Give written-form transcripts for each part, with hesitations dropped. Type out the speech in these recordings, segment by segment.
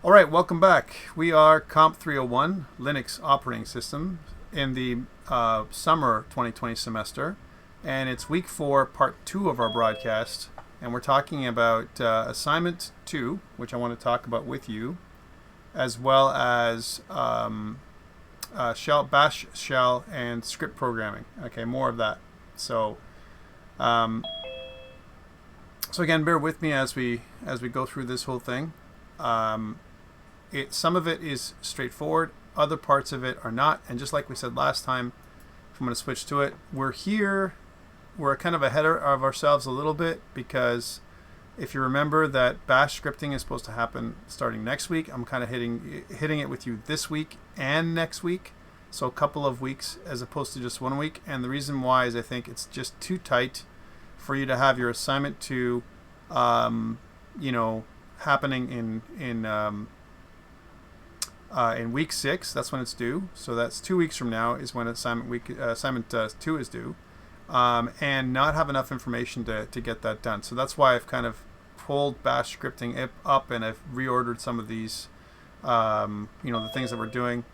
All right, welcome back. We are COMP301, Linux operating system, in the summer 2020 semester, and it's week 4, part 2 of our broadcast, and we're talking about assignment 2, which I want to talk about with you, as well as bash shell and script programming. Okay, more of that. So again, bear with me as we go through this whole thing. Some of it is straightforward, other parts of it are not, and just like we said last time, if I'm going to switch to it, we're kind of ahead of ourselves a little bit, because if you remember that bash scripting is supposed to happen starting next week, I'm kind of hitting it with you this week and next week, so a couple of weeks as opposed to just 1 week. And the reason why is I think it's just too tight for you to have your assignment to happening in week 6. That's when it's due. So that's 2 weeks from now is when assignment 2 is due, and not have enough information to get that done. So that's why I've kind of pulled bash scripting up, and I've reordered some of these, the things that we're doing.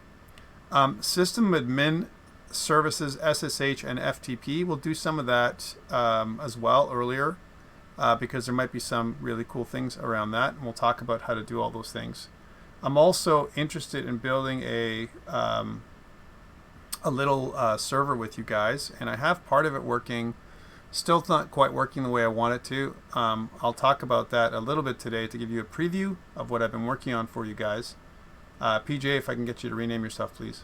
System admin services, SSH and FTP. We'll do some of that as well earlier, because there might be some really cool things around that, and we'll talk about how to do all those things. I'm also interested in building a little server with you guys, and I have part of it working. Still not quite working the way I want it to. I'll talk about that a little bit today to give you a preview of what I've been working on for you guys. PJ, if I can get you to rename yourself, please.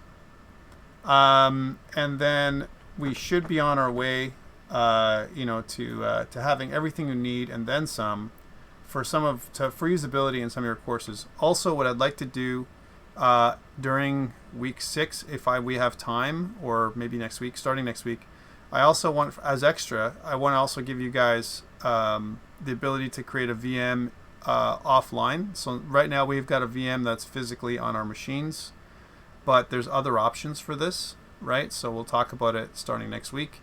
And then we should be on our way, to having everything you need and then some for for usability in some of your courses. Also, what I'd like to do during week 6, if we have time, or maybe starting next week, I also want, as extra, I want to also give you guys the ability to create a VM offline. So right now we've got a VM that's physically on our machines, but there's other options for this, right? So we'll talk about it starting next week.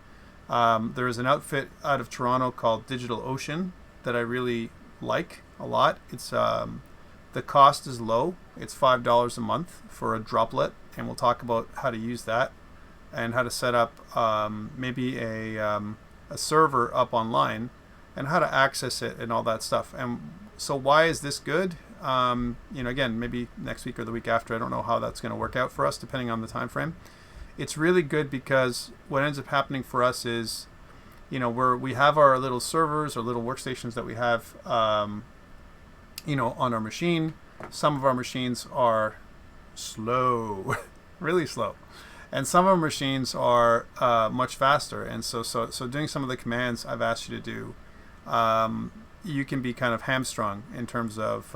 There is an outfit out of Toronto called Digitalocean that I really like a lot. It's the cost is low. It's $5 a month for a droplet, and we'll talk about how to use that and how to set up maybe a server up online and how to access it and all that stuff. And so why is this good? Again, maybe next week or the week after. I don't know how that's going to work out for us depending on the time frame. It's really good because what ends up happening for us is, we have our little servers or little workstations that we have, on our machine. Some of our machines are slow, really slow, and some of our machines are much faster. And so doing some of the commands I've asked you to do, you can be kind of hamstrung in terms of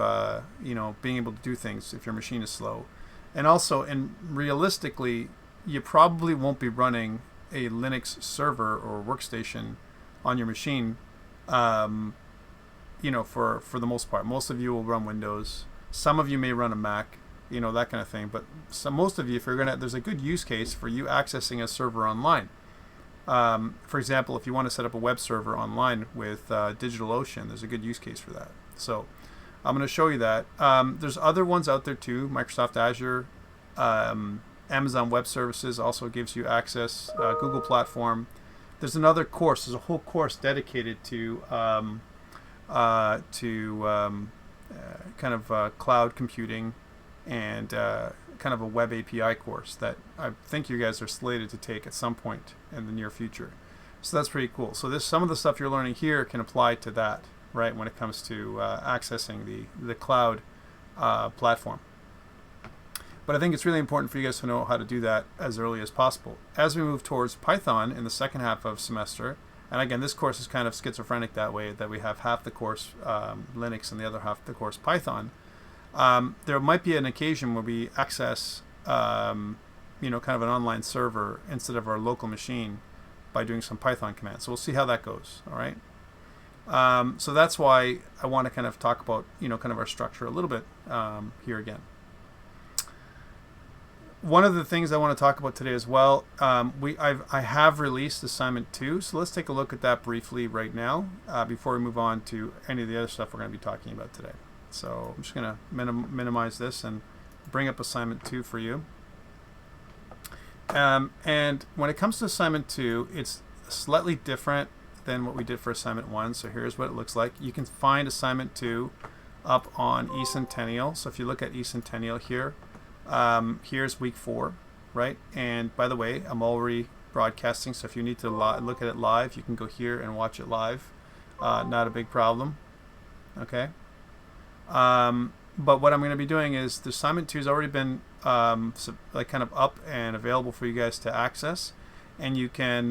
being able to do things if your machine is slow. And also, and realistically, you probably won't be running a Linux server or workstation on your machine, for the most part. Most of you will run Windows. Some of you may run a Mac, that kind of thing. But most of you, there's a good use case for you accessing a server online. For example, if you want to set up a web server online with DigitalOcean, there's a good use case for that. So I'm going to show you that. There's other ones out there too. Microsoft Azure, Amazon Web Services also gives you access. Google Platform. There's another course. There's a whole course dedicated to kind of cloud computing and kind of a web API course that I think you guys are slated to take at some point in the near future. So that's pretty cool. So some of the stuff you're learning here can apply to that, right, when it comes to accessing the cloud platform. But I think it's really important for you guys to know how to do that as early as possible. As we move towards Python in the second half of semester, and again, this course is kind of schizophrenic that way, that we have half the course Linux and the other half the course Python. There might be an occasion where we access, kind of an online server instead of our local machine by doing some Python commands. So we'll see how that goes, all right? So that's why I want to kind of talk about, kind of our structure a little bit here again. One of the things I want to talk about today as well, I have released assignment 2, so let's take a look at that briefly right now before we move on to any of the other stuff we're going to be talking about today. So I'm just going to minimize this and bring up assignment 2 for you. And when it comes to assignment 2, it's slightly different than what we did for assignment 1. So here's what it looks like. You can find assignment 2 up on eCentennial. So if you look at eCentennial here, here's week 4, right? And by the way, I'm already broadcasting, so if you need to look at it live, you can go here and watch it live. Not a big problem. Okay. But what I'm going to be doing is the assignment 2 has already been like kind of up and available for you guys to access, and you can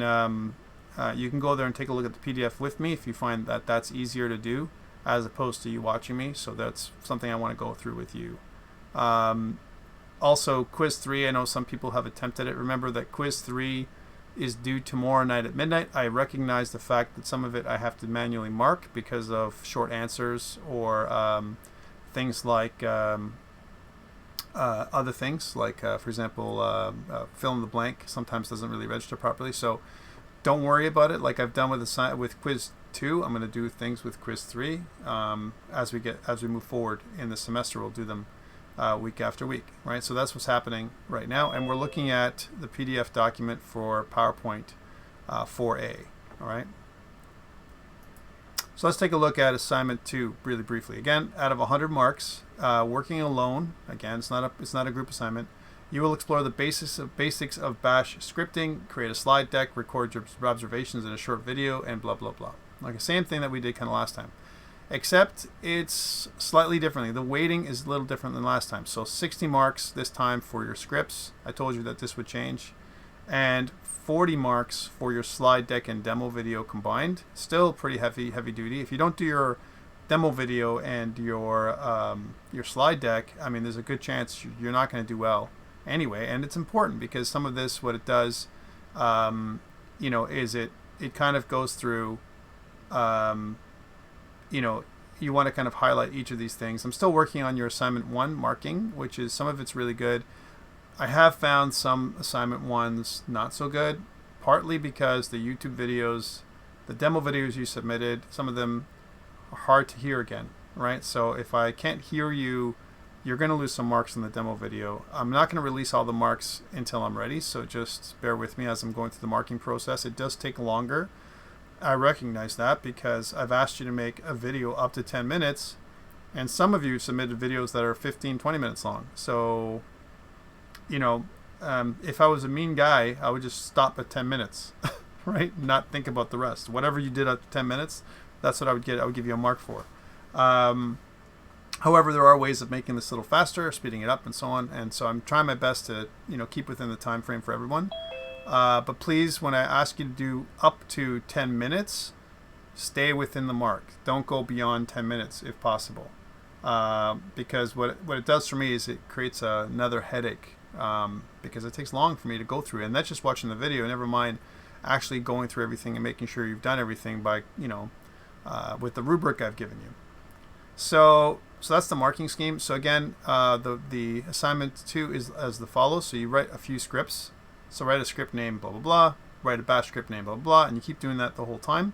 go there and take a look at the PDF with me if you find that that's easier to do as opposed to you watching me. So that's something I want to go through with you. Also, quiz 3, I know some people have attempted it. Remember that quiz 3 is due tomorrow night at midnight. I recognize the fact that some of it I have to manually mark because of short answers or things like other things like, for example, fill in the blank sometimes doesn't really register properly. So don't worry about it. Like I've done with quiz 2, I'm going to do things with quiz 3 as we move forward in the semester. We'll do them week after week, right? So that's what's happening right now, and we're looking at the PDF document for PowerPoint 4A. All right. So let's take a look at assignment 2 really briefly. Again, out of 100 marks, working alone. Again, it's not a group assignment. You will explore the basics of Bash scripting, create a slide deck, record your observations in a short video, and blah blah blah. Like the same thing that we did kind of last time, except it's slightly differently. The weighting is a little different than last time. So 60 marks this time for your scripts. I told you that this would change, and 40 marks for your slide deck and demo video combined. Still pretty heavy duty. If you don't do your demo video and your slide deck, I mean, there's a good chance you're not going to do well anyway. And it's important because some of this, what it does, you know, is it kind of goes through, you know, you want to kind of highlight each of these things. I'm still working on your assignment 1 marking, which is some of it's really good. I have found some assignment 1s not so good, partly because the YouTube videos, the demo videos you submitted, some of them are hard to hear again, right? So if I can't hear you, you're going to lose some marks in the demo video. I'm not going to release all the marks until I'm ready, so just bear with me as I'm going through the marking process. It does take longer. I recognize that because I've asked you to make a video up to 10 minutes, and some of you submitted videos that are 15, 20 minutes long. So, you know, if I was a mean guy, I would just stop at 10 minutes, right? Not think about the rest. Whatever you did up to 10 minutes, that's what I would get. I would give you a mark for. However, there are ways of making this a little faster, speeding it up, and so on. And so I'm trying my best to, you know, keep within the time frame for everyone. But please, when I ask you to do up to 10 minutes, stay within the mark. Don't go beyond 10 minutes if possible. Because what it does for me is it creates another headache because it takes long for me to go through. And that's just watching the video, never mind actually going through everything and making sure you've done everything by, you know, with the rubric I've given you. So that's the marking scheme. So again, the assignment 2 is as the follows. So you write a few scripts. So write a script name, blah, blah, blah. Write a bash script name, blah, blah, blah. And you keep doing that the whole time.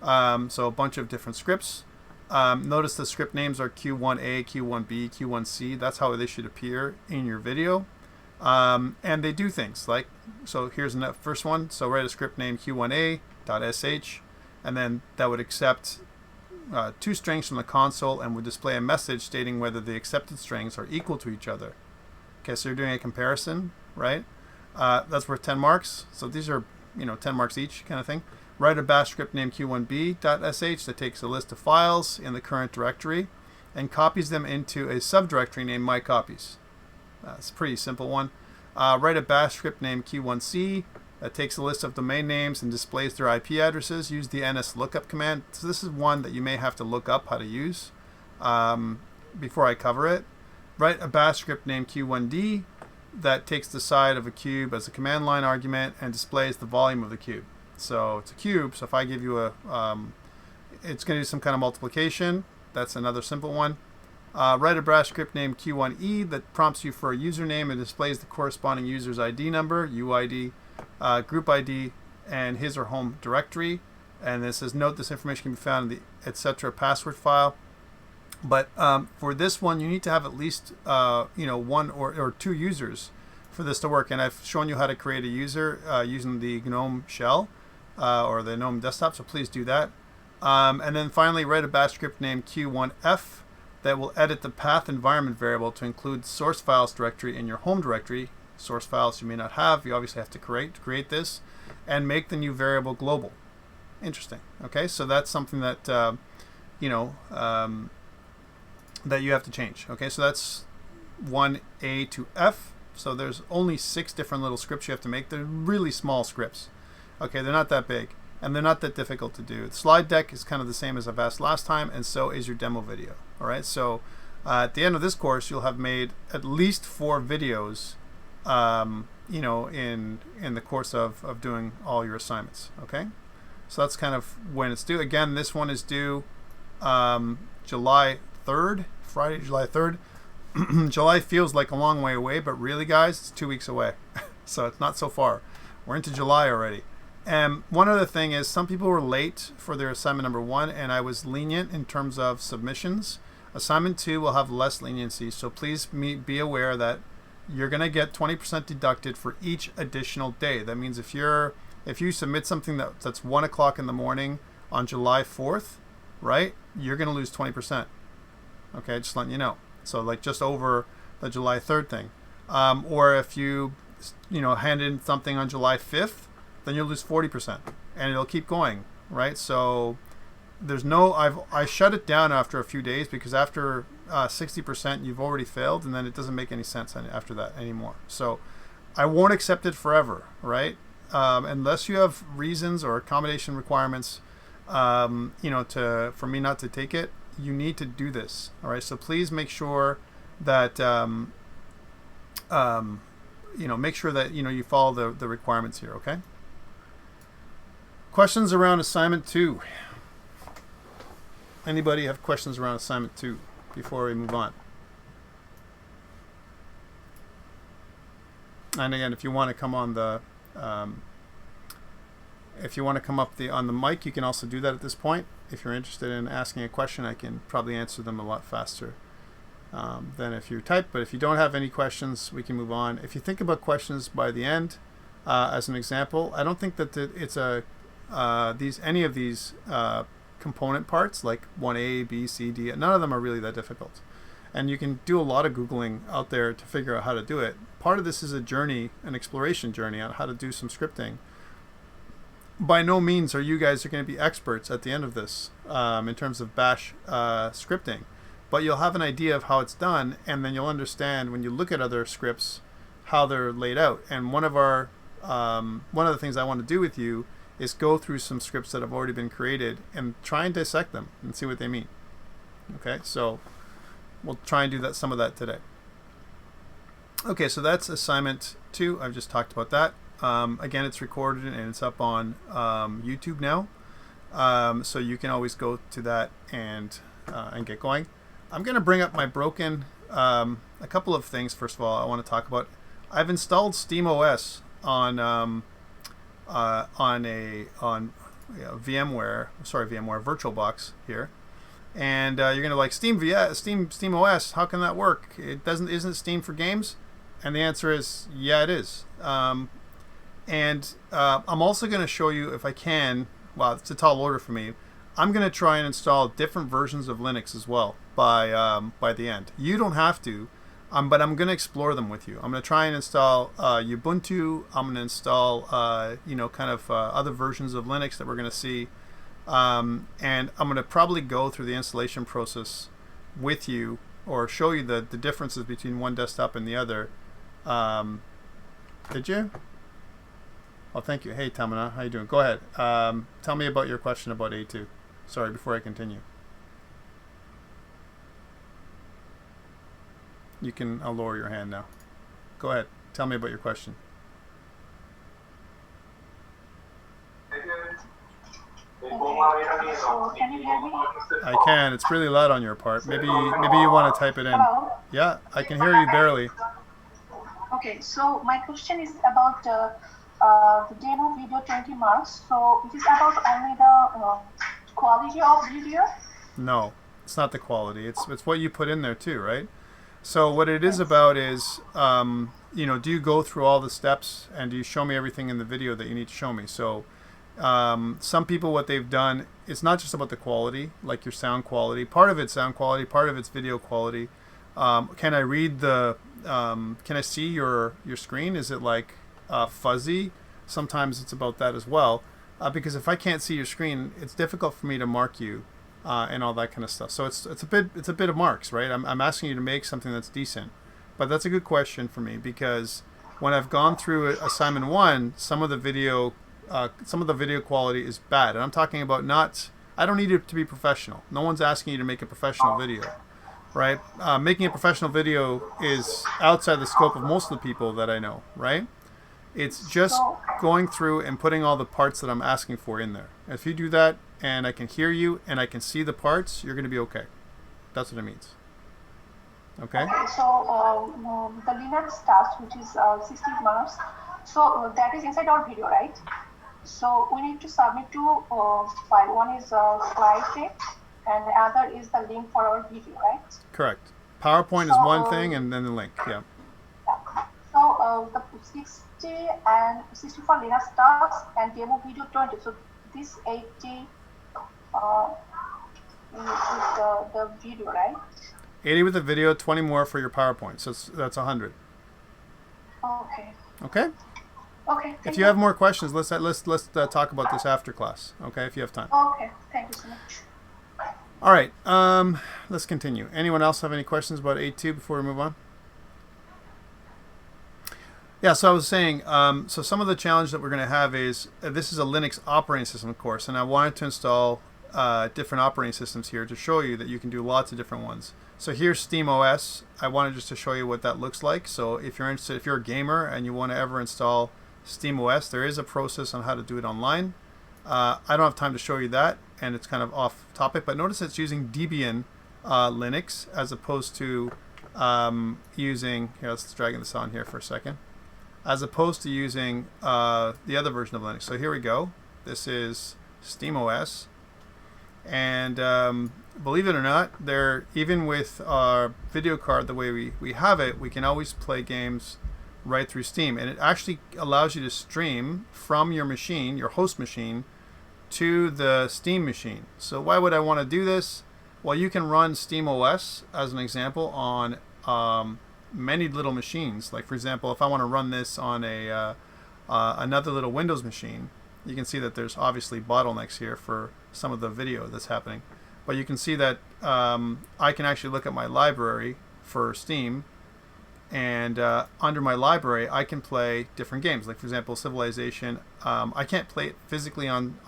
So a bunch of different scripts. Notice the script names are Q1A, Q1B, Q1C. That's how they should appear in your video. And they do things like, so here's the first one. So write a script name Q1A.sh, and then that would accept 2 strings from the console and would display a message stating whether the accepted strings are equal to each other. Okay, so you're doing a comparison, right? That's worth 10 marks. So these are, you know, 10 marks each kind of thing. Write a bash script named Q1B.sh that takes a list of files in the current directory and copies them into a subdirectory named My Copies. It's a pretty simple one. Write a bash script named Q1C that takes a list of domain names and displays their IP addresses. Use the NSLOOKUP command. So this is one that you may have to look up how to use before I cover it. Write a bash script named Q1D that takes the side of a cube as a command line argument and displays the volume of the cube. So it's a cube, so if I give you a, it's going to do some kind of multiplication. That's another simple one. Write a bash script named Q1E that prompts you for a username and displays the corresponding user's ID number, UID, group ID, and his or home directory. And it says, note this information can be found in the etc. password file. But for this one, you need to have at least one or two users for this to work. And I've shown you how to create a user using the GNOME shell or the GNOME desktop. So please do that. And then finally, write a bash script named Q1F that will edit the path environment variable to include source files directory in your home directory. Source files you may not have. You obviously have to create this and make the new variable global. Interesting. Okay, so that's something that that you have to change. Okay, so that's 1A to F. So there's only 6 different little scripts you have to make. They're really small scripts. Okay, they're not that big, and they're not that difficult to do. The slide deck is kind of the same as I've asked last time, and so is your demo video. All right, so at the end of this course, you'll have made at least 4 videos, in the course of doing all your assignments. Okay, so that's kind of when it's due. Again, this one is due July 3rd, Friday, July 3rd. July feels like a long way away, but really, guys, it's 2 weeks away. So it's not so far. We're into July already. And one other thing is some people were late for their assignment number 1, and I was lenient in terms of submissions. Assignment 2 will have less leniency, so please be aware that you're going to get 20% deducted for each additional day. That means if you submit something that's 1 o'clock in the morning on July 4th, right, you're going to lose 20%. Okay, just letting you know. So like just over the July 3rd thing. Or if you hand in something on July 5th, then you'll lose 40%, and it'll keep going, right? So there's I shut it down after a few days because after 60% you've already failed, and then it doesn't make any sense after that anymore. So I won't accept it forever, right? Unless you have reasons or accommodation requirements, for me not to take it. You need to do this, all right? So please make sure that make sure that you follow the requirements here. Okay. Questions around assignment 2? Anybody have questions around assignment 2 before we move on? And again, if you want to come on the on the mic, you can also do that at this point. If you're interested in asking a question, I can probably answer them a lot faster than if you type. But if you don't have any questions, we can move on. If you think about questions by the end, as an example, I don't think that it's any of these component parts like 1A, B, C, D. None of them are really that difficult, and you can do a lot of Googling out there to figure out how to do it. Part of this is a journey, an exploration journey on how to do some scripting. By no means are you guys going to be experts at the end of this in terms of bash scripting, but you'll have an idea of how it's done, and then you'll understand when you look at other scripts how they're laid out. And one of the things I want to do with you is go through some scripts that have already been created and try and dissect them and see what they mean. Okay, so we'll try and do some of that today. Okay, so that's assignment 2. I've just talked about that. Again, it's recorded and it's up on YouTube now, so you can always go to that and get going. I'm going to bring up my broken a couple of things. First of all, I want to talk about. I've installed SteamOS on VMware VirtualBox here, and you're going to like SteamOS. How can that work? Isn't Steam for games? And the answer is yeah, it is. I'm also going to show you, if I can, wow, it's a tall order for me, I'm going to try and install different versions of Linux as well by the end. You don't have to, but I'm going to explore them with you. I'm going to try and install Ubuntu. I'm going to install, other versions of Linux that we're going to see. And I'm going to probably go through the installation process with you or show you the differences between one desktop and the other. Did you? Oh, thank you. Hey, Tamina, how you doing? Go ahead. Tell me about your question about A2. Sorry, before I continue. I'll lower your hand now. Go ahead. Tell me about your question. So can you hear me? I can. It's really loud on your part. Maybe you want to type it in. Hello? Yeah, I can hear you barely. Okay, so my question is about the demo video 20 marks. So it is about only the quality of video? No. It's not the quality. It's what you put in there too, right? So what it is about is, you know, do you go through all the steps and do you show me everything in the video that you need to show me? So some people, what they've done, it's not just about the quality, like your sound quality. Part of it's sound quality, part of it's video quality. Can I read the, can I see your screen? Is it like fuzzy? Sometimes it's about that as well. Because if I can't see your screen, it's difficult for me to mark you and all that kind of stuff. So it's a bit of marks, right? I'm asking you to make something that's decent. But that's a good question for me because when I've gone through assignment 1, some of the video quality is bad. And I'm talking about not, I don't need it to be professional. No one's asking you to make a professional video, right? Making a professional video is outside the scope of most of the people that I know, right? It's just going through and putting all the parts that I'm asking for in there. If you do that and I can hear you and I can see the parts, you're going to be okay. That's what it means. Okay? Okay, so the Linux task, which is 60 marks, so that is inside our video, right? So we need to submit two files. One is slide deck and the other is the link for our video, right? Correct. PowerPoint is one thing and then the link, yeah. So the 60 and 64 Linux tasks and demo video 20. So this 80 is the video, right? 80 with the video, 20 more for your PowerPoint. So that's 100. Okay. Okay? Okay. If you have more questions, let's talk about this after class. Okay, if you have time. Okay. Thank you so much. All right. Let's continue. Anyone else have any questions about 8.2 before we move on? Yeah, so I was saying, so some of the challenge that we're going to have is, this is a Linux operating system, of course, and I wanted to install different operating systems here to show you that you can do lots of different ones. So here's SteamOS. I wanted just to show you what that looks like. So if you're interested, if you're a gamer and you want to ever install SteamOS, there is a process on how to do it online. I don't have time to show you that, and it's kind of off topic, but notice it's using Debian Linux as opposed to using, here, let's drag this on here for a second, as opposed to using the other version of Linux. So here we go. This is SteamOS. And believe it or not, even with our video card the way we have it, we can always play games right through Steam. And it actually allows you to stream from your machine, your host machine, to the Steam machine. So why would I want to do this? Well, you can run SteamOS, as an example, on many little machines. Like, for example, if I want to run this on another little Windows machine, you can see that there's obviously bottlenecks here for some of the video that's happening. But you can see that I can actually look at my library for Steam, and under my library I can play different games. Like, for example, Civilization. I can't play it physically on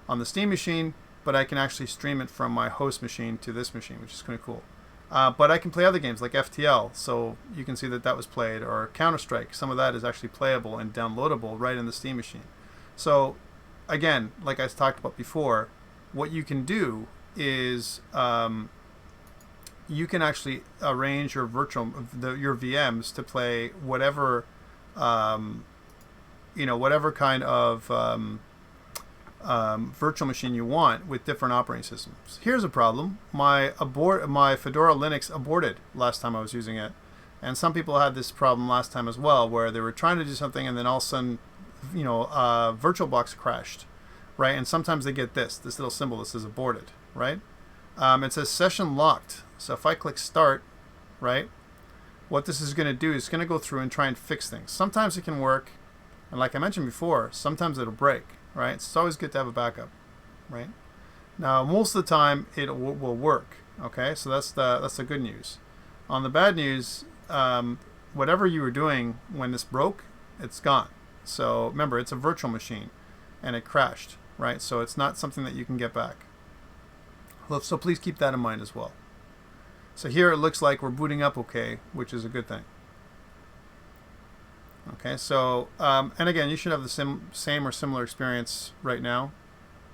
the Steam machine, but I can actually stream it from my host machine to this machine, which is kind of cool. But I can play other games like FTL, so you can see that was played, or Counter-Strike. Some of that is actually playable and downloadable right in the Steam machine. So again, like I talked about before, what you can do is you can actually arrange your your VMs to play whatever whatever kind of virtual machine you want with different operating systems. Here's a problem. My Fedora Linux aborted last time I was using it, and some people had this problem last time as well, where they were trying to do something and then all of a sudden, VirtualBox crashed, right? And sometimes they get this little symbol that says aborted, right? It says session locked. So if I click start, right, what this is going to do is going to go through and try and fix things. Sometimes it can work, and like I mentioned before, sometimes it'll break, right? So it's always good to have a backup, right? Now, most of the time it will work, okay? So that's the good news. On the bad news, whatever you were doing when this broke, it's gone. So remember, it's a virtual machine, and it crashed, right? So it's not something that you can get back. So please keep that in mind as well. So here it looks like we're booting up okay, which is a good thing. Okay, so, and again, you should have the same or similar experience right now.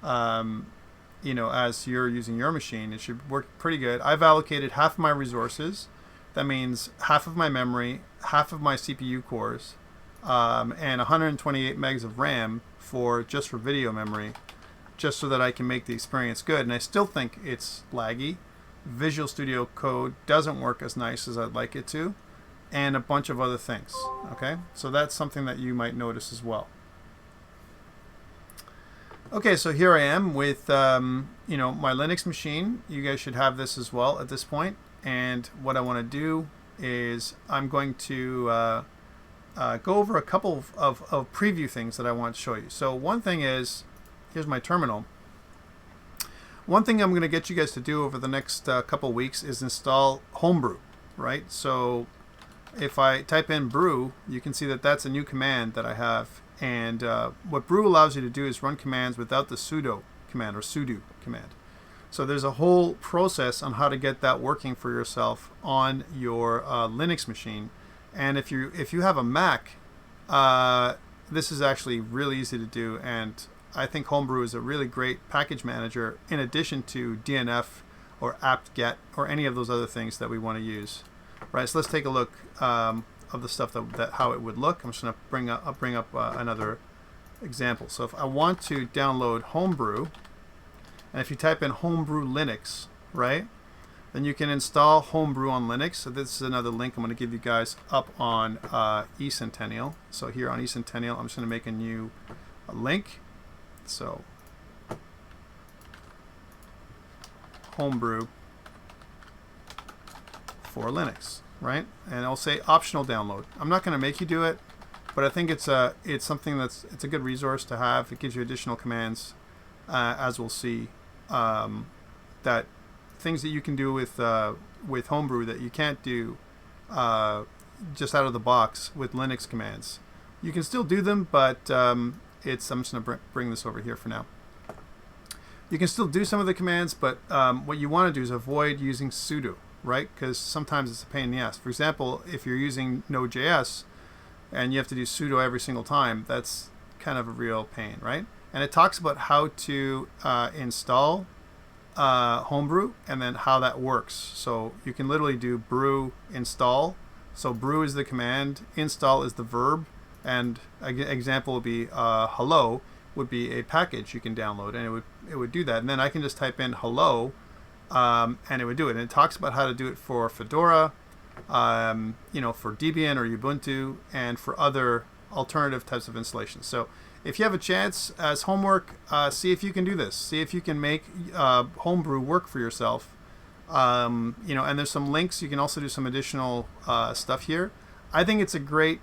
As you're using your machine, it should work pretty good. I've allocated half of my resources. That means half of my memory, half of my CPU cores, and 128 megs of RAM just for video memory just so that I can make the experience good. And I still think it's laggy. Visual Studio Code doesn't work as nice as I'd like it to, and a bunch of other things. Okay, so that's something that you might notice as well. Okay, so here I am with you know, my Linux machine. You guys should have this as well at this point. And what I want to do is I'm going to go over a couple of preview things that I want to show you. So one thing is, here's my terminal. One thing I'm going to get you guys to do over the next couple weeks is install Homebrew, right? So if I type in brew, you can see that that's a new command that I have. And what brew allows you to do is run commands without the sudo command or sudo command. So there's a whole process on how to get that working for yourself on your Linux machine. And if you have a Mac, this is actually really easy to do. And I think Homebrew is a really great package manager in addition to DNF or apt-get or any of those other things that we want to use. Right, so let's take a look of the stuff that how it would look. I'm just going to bring up another example. So if I want to download Homebrew, and if you type in Homebrew Linux, right, then you can install Homebrew on Linux. So this is another link I'm going to give you guys up on eCentennial. So here on eCentennial, I'm just going to make a new link. So Homebrew for Linux, right? And I'll say optional download. I'm not going to make you do it, but I think it's something it's a good resource to have. It gives you additional commands, as we'll see, that things that you can do with Homebrew that you can't do just out of the box with Linux commands. You can still do them, but I'm just going to bring this over here for now. You can still do some of the commands, but what you want to do is avoid using sudo, right? Because sometimes it's a pain in the ass. For example, if you're using Node.js and you have to do sudo every single time, that's kind of a real pain, right? And it talks about how to install Homebrew and then how that works. So you can literally do brew install. So brew is the command, install is the verb, and an example would be hello would be a package you can download, and it would do that. And then I can just type in hello, and it would do it. And it talks about how to do it for Fedora, you know, for Debian or Ubuntu, and for other alternative types of installations. So if you have a chance as homework, see if you can do this. See if you can make Homebrew work for yourself. You know, and there's some links. You can also do some additional stuff here. I think it's a great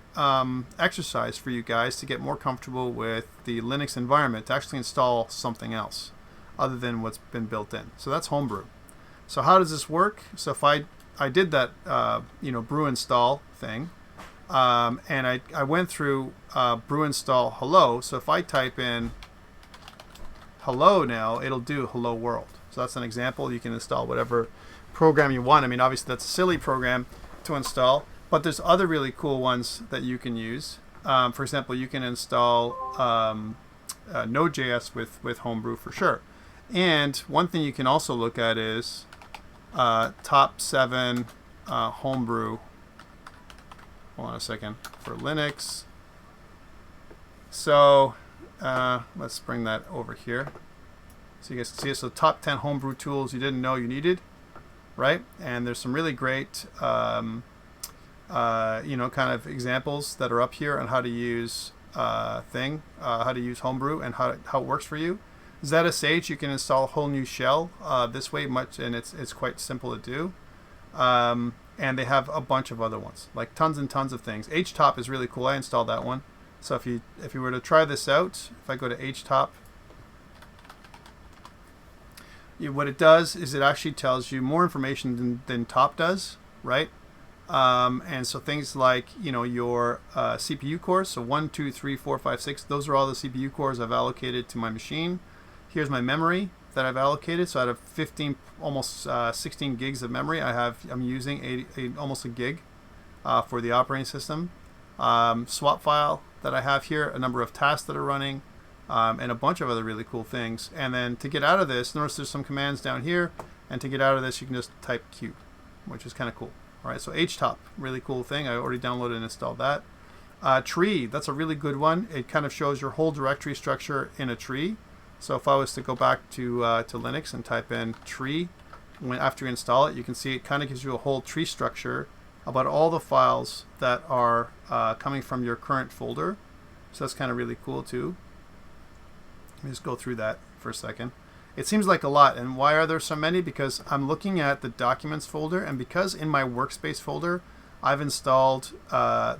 exercise for you guys to get more comfortable with the Linux environment, to actually install something else other than what's been built in. So that's Homebrew. So how does this work? So if I did that, you know, brew install thing, and I went through brew install hello. So if I type in hello now, it'll do hello world. So that's an example. You can install whatever program you want. I mean, obviously that's a silly program to install, but there's other really cool ones that you can use. For example, you can install Node.js with Homebrew for sure. And one thing you can also look at is top 7 Homebrew. Hold on a second, for Linux. So let's bring that over here so you guys can see it. So top 10 Homebrew tools you didn't know you needed, right? And there's some really great you know, kind of examples that are up here on how to use how to use Homebrew and how it works for you. ZSH, you can install a whole new shell this way, and it's quite simple to do. And they have a bunch of other ones, like tons and tons of things. HTOP is really cool. I installed that one. So if you were to try this out, if I go to HTOP, what it does is it actually tells you more information than top does, right? And so things like, you know, your CPU cores, so 1, 2, 3, 4, 5, 6, those are all the CPU cores I've allocated to my machine. Here's my memory that I've allocated. So out of 15, almost 16 gigs of memory, I'm using almost a gig for the operating system. Swap file that I have here, a number of tasks that are running, and a bunch of other really cool things. And then to get out of this, notice there's some commands down here, and to get out of this, you can just type Q, which is kind of cool. All right, so HTOP, really cool thing. I already downloaded and installed that. Tree, that's a really good one. It kind of shows your whole directory structure in a tree. So if I was to go back to Linux and type in tree, after you install it, you can see it kind of gives you a whole tree structure about all the files that are coming from your current folder. So that's kind of really cool too. Let me just go through that for a second. It seems like a lot, and why are there so many? Because I'm looking at the documents folder, and because in my workspace folder I've installed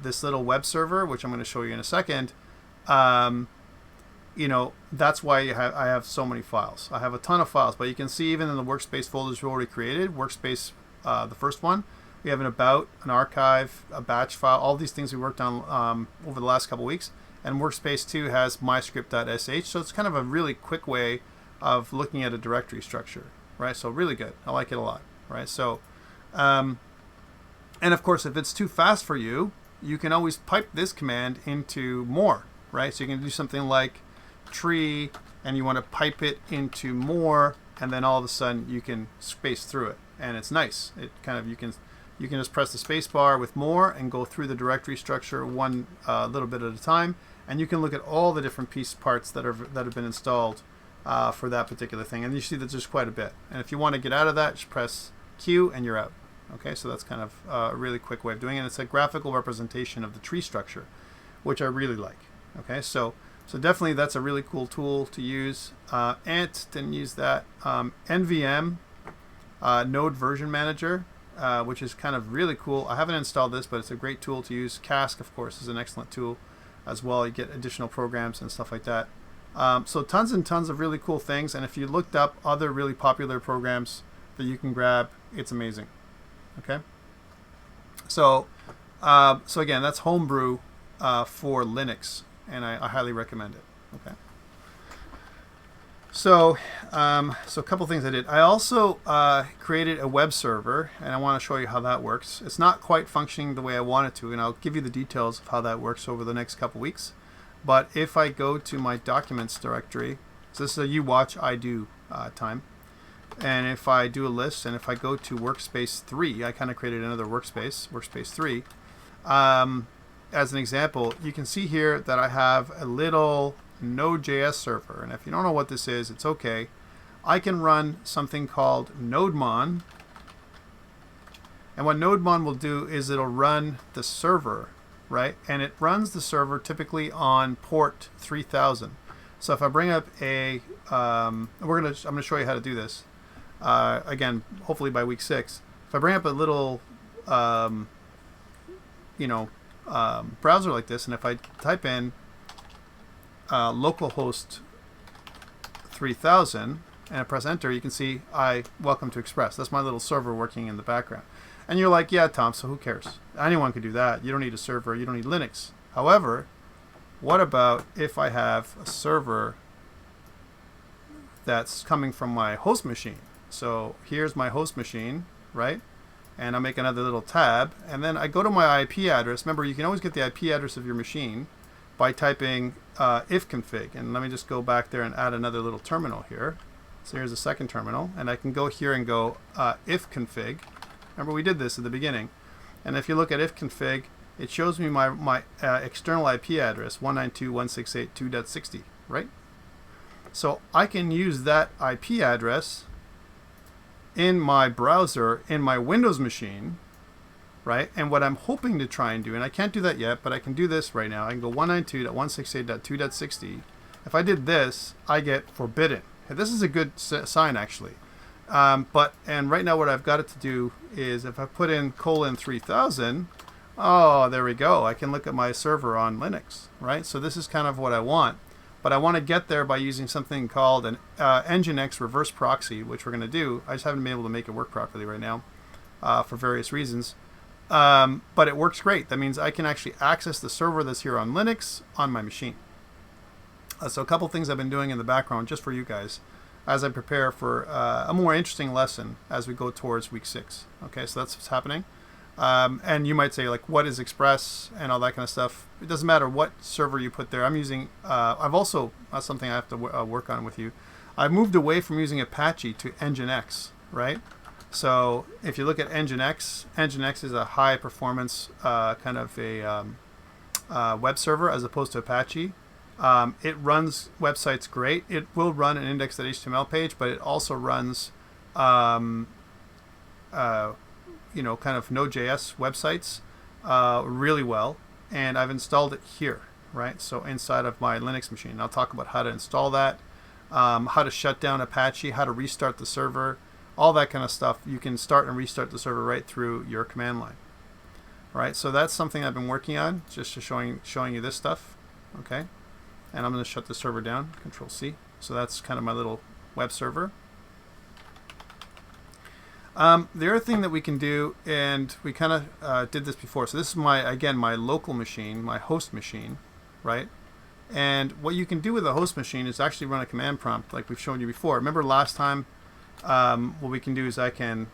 this little web server, which I'm going to show you in a second. You know, that's why I have so many files. I have a ton of files, but you can see even in the workspace folders we already created, workspace, the first one, we have an about, an archive, a batch file, all these things we worked on over the last couple weeks. And workspace 2 has myscript.sh, so it's kind of a really quick way of looking at a directory structure, right? So really good. I like it a lot, right? So, and of course, if it's too fast for you, you can always pipe this command into more, right? So you can do something like tree, and you want to pipe it into more, and then all of a sudden you can space through it, and it's nice. It kind of you can just press the space bar with more and go through the directory structure one little bit at a time, and you can look at all the different piece parts that have been installed for that particular thing, and you see that there's quite a bit. And if you want to get out of that, just press Q and you're out. Okay, so that's kind of a really quick way of doing it. It's a graphical representation of the tree structure, which I really like. Okay, so definitely that's a really cool tool to use. Ant didn't use that. NVM Node Version Manager, which is kind of really cool. I haven't installed this, but it's a great tool to use. Cask, of course, is an excellent tool as well. You get additional programs and stuff like that. So tons and tons of really cool things. And if you looked up other really popular programs that you can grab, it's amazing. Okay. So again, that's Homebrew for Linux, and I highly recommend it. Okay. So a couple things I did. I also created a web server, and I want to show you how that works. It's not quite functioning the way I want it to, and I'll give you the details of how that works over the next couple weeks. But if I go to my documents directory, so this is a you watch, I do time. And if I do a list, and if I go to workspace 3, I kind of created another workspace 3. As an example, you can see here that I have a little Node.js server. And if you don't know what this is, it's okay. I can run something called nodemon. And what nodemon will do is it'll run the server, right? And it runs the server typically on port 3000. So if I bring up a, I'm going to show you how to do this. Again, hopefully by week 6. If I bring up a little, browser like this, and if I type in localhost 3000 and I press enter, you can see welcome to Express. That's my little server working in the background. And you're like, yeah, Tom, so who cares? Anyone can do that. You don't need a server. You don't need Linux. However, what about if I have a server that's coming from my host machine? So here's my host machine, right? And I'll make another little tab, and then I go to my IP address. Remember, you can always get the IP address of your machine by typing ifconfig. And let me just go back there and add another little terminal here. So here's a second terminal, and I can go here and go ifconfig. Remember, we did this at the beginning. And if you look at ifconfig, it shows me my external IP address, 192.168.2.60, right? So I can use that IP address in my browser, in my Windows machine, right? And what I'm hoping to try and do, and I can't do that yet, but I can do this right now. I can go 192.168.2.60. If I did this, I get forbidden. And this is a good sign, actually. And right now what I've got it to do is if I put in :3000, oh, there we go. I can look at my server on Linux, right? So this is kind of what I want. But I want to get there by using something called an Nginx reverse proxy, which we're going to do. I just haven't been able to make it work properly right now for various reasons. But it works great. That means I can actually access the server that's here on Linux on my machine. So a couple things I've been doing in the background just for you guys as I prepare for a more interesting lesson as we go towards week 6. Okay, so that's what's happening. And you might say, like, what is Express and all that kind of stuff? It doesn't matter what server you put there. I'm using, I've also, that's something I have to work on with you. I've moved away from using Apache to Nginx, right? So if you look at Nginx, Nginx is a high performance kind of a web server as opposed to Apache. It runs websites great. It will run an index.html page, but it also runs, kind of Node.js websites really well. And I've installed it here, right? So inside of my Linux machine. And I'll talk about how to install that, how to shut down Apache, how to restart the server, all that kind of stuff. You can start and restart the server right through your command line. All right, so that's something I've been working on, just to showing you this stuff. Okay, and I'm going to shut the server down, Control C. So that's kind of my little web server. The other thing that we can do, and we kind of did this before, so this is my local machine, my host machine, right? And what you can do with a host machine is actually run a command prompt like we've shown you before. Remember last time, what we can do is I can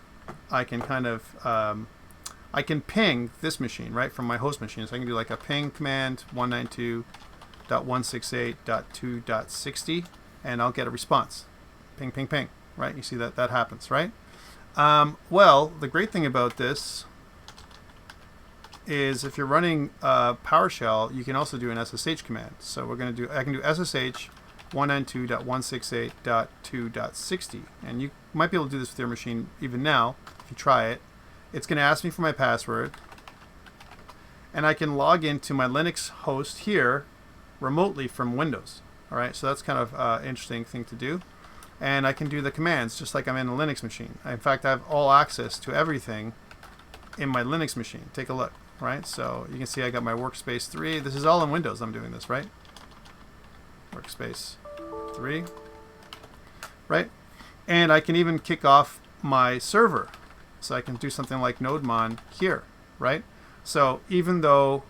ping this machine, right, from my host machine. So I can do like a ping command 192.168.2.60, and I'll get a response. Ping, ping, ping, right? You see that happens, right? Well, the great thing about this is if you're running PowerShell, you can also do an SSH command. So I can do SSH 192.168.2.60, and you might be able to do this with your machine even now if you try it. It's going to ask me for my password, and I can log into my Linux host here remotely from Windows. All right, so that's kind of an interesting thing to do. And I can do the commands just like I'm in a Linux machine. In fact, I have all access to everything in my Linux machine. Take a look, right? So you can see I got my workspace 3. This is all in Windows I'm doing this, right? Workspace 3, right? And I can even kick off my server. So I can do something like nodemon here, right? So even though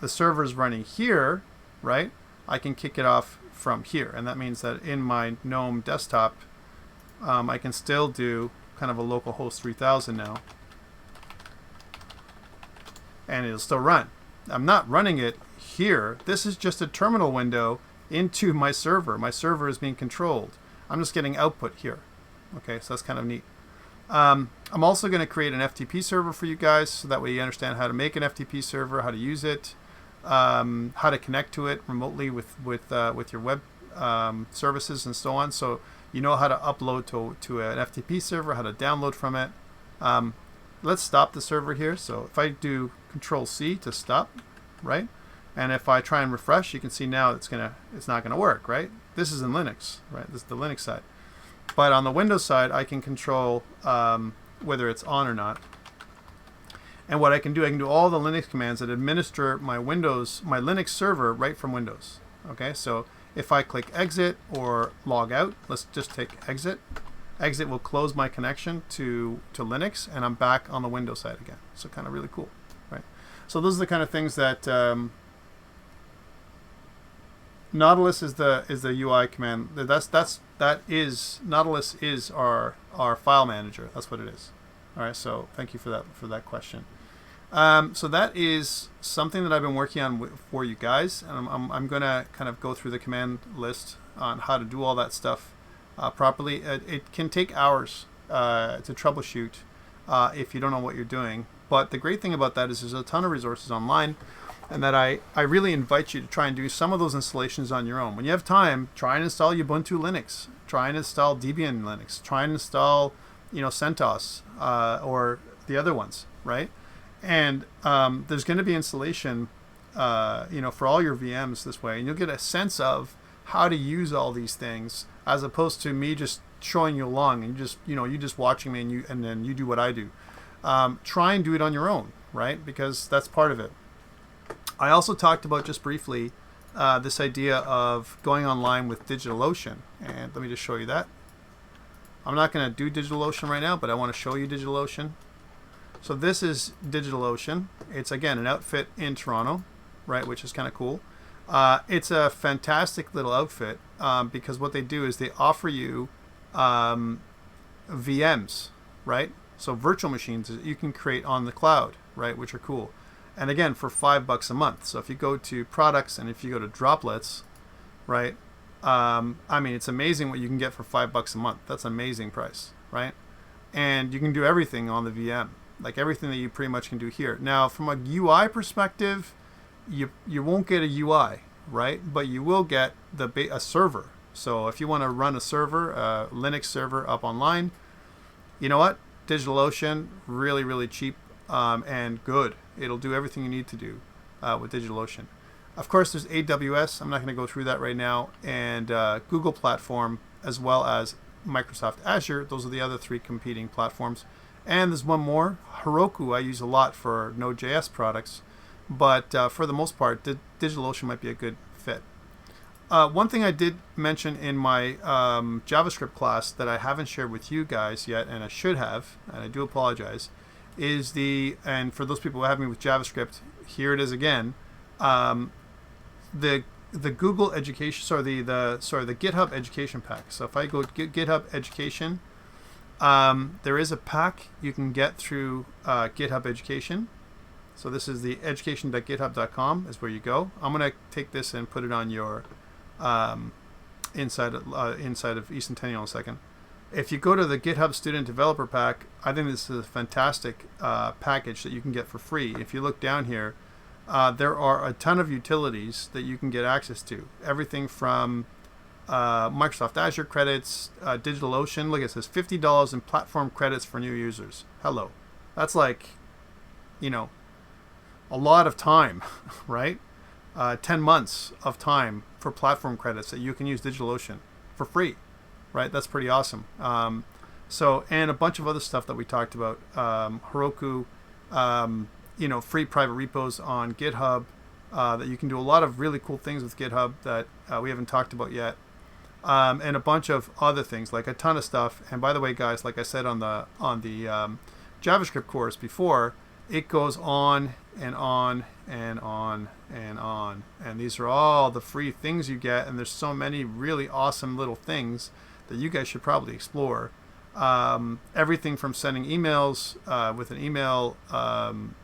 the server is running here, right, I can kick it off from here. And that means that in my GNOME desktop, I can still do kind of a localhost 3000 now. And it'll still run. I'm not running it here. This is just a terminal window into my server. My server is being controlled. I'm just getting output here. Okay, so that's kind of neat. I'm also going to create an FTP server for you guys, so that way you understand how to make an FTP server, how to use it, how to connect to it remotely with your web services and so on. So you know how to upload to an FTP server, how to download from it. Let's stop the server here. So if I do Control C to stop, right? And if I try and refresh, you can see now it's not gonna work, right? This is in Linux, right? This is the Linux side. But on the Windows side, I can control whether it's on or not. And what I can do all the Linux commands that administer my Linux server right from Windows. Okay, so if I click exit or log out, let's just take exit. Exit will close my connection to Linux, and I'm back on the Windows side again. So kind of really cool, right? So those are the kind of things that Nautilus is the UI command. Nautilus is our file manager. That's what it is. All right. So thank you for that question. So that is something that I've been working on for you guys, and I'm gonna kind of go through the command list on how to do all that stuff properly. It can take hours to troubleshoot if you don't know what you're doing. But the great thing about that is there's a ton of resources online, and that I really invite you to try and do some of those installations on your own. When you have time, try and install Ubuntu Linux. Try and install Debian Linux. Try and install, CentOS or the other ones, right? And there's going to be installation, for all your VMs this way, and you'll get a sense of how to use all these things, as opposed to me just showing you along and you just watching me and then you do what I do. Try and do it on your own, right? Because that's part of it. I also talked about just briefly this idea of going online with DigitalOcean, and let me just show you that. I'm not going to do DigitalOcean right now, but I want to show you DigitalOcean. So this is DigitalOcean. It's again an outfit in Toronto, right, which is kind of cool. It's a fantastic little outfit because what they do is they offer you VMs, right? So virtual machines that you can create on the cloud, right, which are cool. And again, for $5 a month. So if you go to products and if you go to droplets, right? It's amazing what you can get for $5 a month. That's an amazing price, right? And you can do everything on the VM, like everything that you pretty much can do here. Now, from a UI perspective, you won't get a UI, right? But you will get a server. So if you want to run a server, a Linux server up online, you know what? DigitalOcean, really, really cheap and good. It'll do everything you need to do with DigitalOcean. Of course, there's AWS. I'm not going to go through that right now. And Google Platform, as well as Microsoft Azure. Those are the other three competing platforms. And there's one more, Heroku. I use a lot for Node.js products. But for the most part, DigitalOcean might be a good fit. One thing I did mention in my JavaScript class that I haven't shared with you guys yet, and I should have, and I do apologize, is and for those people who have me with JavaScript, here it is again, the Google Education, the GitHub Education Pack. So if I go to GitHub Education, there is a pack you can get through GitHub Education. So this is the education.github.com is where you go. I'm going to take this and put it on your inside of eCentennial in a second. If you go to the GitHub Student Developer Pack, I think this is a fantastic package that you can get for free. If you look down here, there are a ton of utilities that you can get access to. Everything from Microsoft Azure credits, DigitalOcean. Look, it says $50 in platform credits for new users. Hello. That's like, a lot of time, right? 10 months of time for platform credits that you can use DigitalOcean for free, right? That's pretty awesome. And a bunch of other stuff that we talked about. Heroku, free private repos on GitHub that you can do a lot of really cool things with GitHub that we haven't talked about yet. And a bunch of other things, like a ton of stuff. And by the way, guys, like I said on the JavaScript course before, it goes on and on and on and on. And these are all the free things you get. And there's so many really awesome little things that you guys should probably explore. Everything from sending emails with an email, kind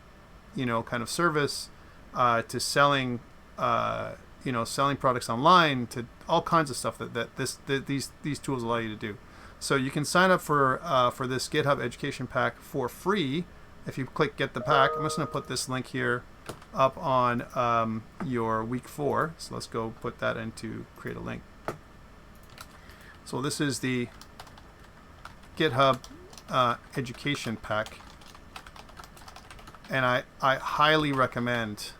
of service, to selling, selling products online, to all kinds of stuff that these tools allow you to do. So you can sign up for this GitHub Education Pack for free. If you click Get the Pack, I'm just going to put this link here up on your week 4. So let's go put that into create a link. So this is the GitHub Education Pack. And I highly recommend,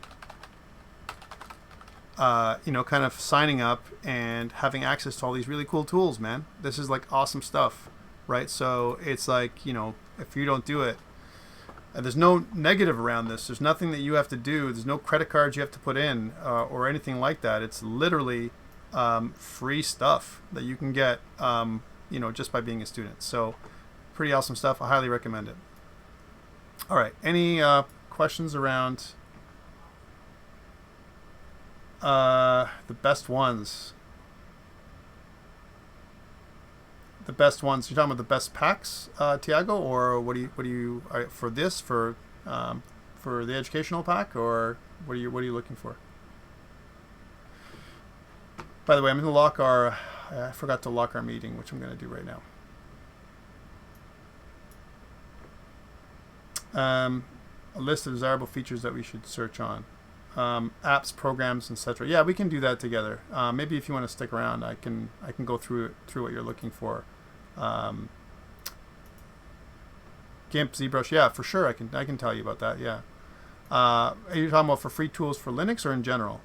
kind of signing up and having access to all these really cool tools, man. This is like awesome stuff, right? So it's like, if you don't do it, there's no negative around this. There's nothing that you have to do. There's no credit cards you have to put in or anything like that. It's literally free stuff that you can get, just by being a student. So pretty awesome stuff. I highly recommend it. All right. Any questions around the best ones? The best ones. You're talking about the best packs, Tiago, or what do you for this for the educational pack, or what are you looking for? By the way, I'm going to lock I forgot to lock our meeting, which I'm going to do right now. A list of desirable features that we should search on. Apps, programs, etc. Yeah, we can do that together. Maybe if you want to stick around, I can go through what you're looking for. GIMP, ZBrush, yeah, for sure. I can tell you about that. Yeah. Are you talking about for free tools for Linux or in general?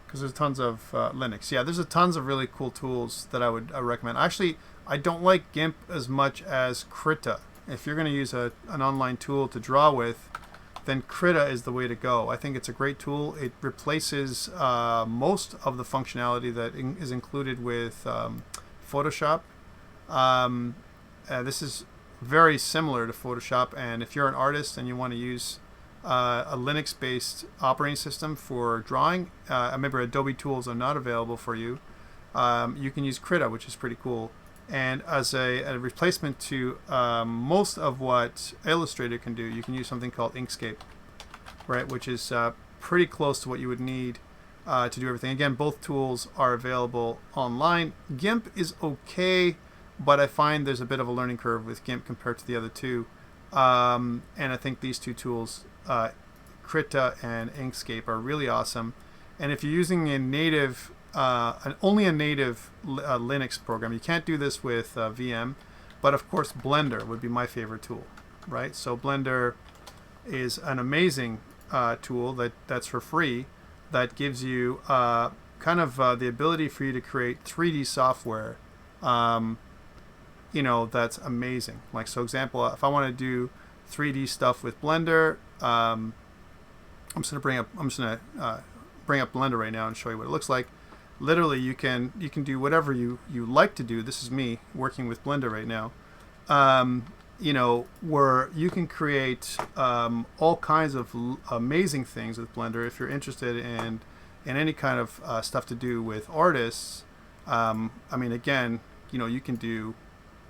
Because there's tons of Linux. Yeah, there's tons of really cool tools that I would recommend. Actually, I don't like GIMP as much as Krita. If you're going to use an online tool to draw with, then Krita is the way to go. I think it's a great tool. It replaces most of the functionality that is included with Photoshop. This is very similar to Photoshop, and if you're an artist and you want to use a Linux-based operating system for drawing, remember Adobe tools are not available for you. You can use Krita, which is pretty cool. And as a replacement to most of what Illustrator can do, you can use something called Inkscape, right? Which is pretty close to what you would need to do everything. Again, both tools are available online. GIMP is okay, but I find there's a bit of a learning curve with GIMP compared to the other two. And I think these two tools, Krita and Inkscape, are really awesome. And if you're using a native, only a native Linux program, you can't do this with VM. But of course, Blender would be my favorite tool, right? So Blender is an amazing tool that's for free, that gives you kind of the ability for you to create 3D software. That's amazing. Like, so example, if I want to do 3D stuff with Blender, I'm just gonna bring up Blender right now and show you what it looks like. Literally, you can do whatever you like to do. This is me working with Blender right now. Where you can create all kinds of amazing things with Blender if you're interested in any kind of stuff to do with artists. Again, you can do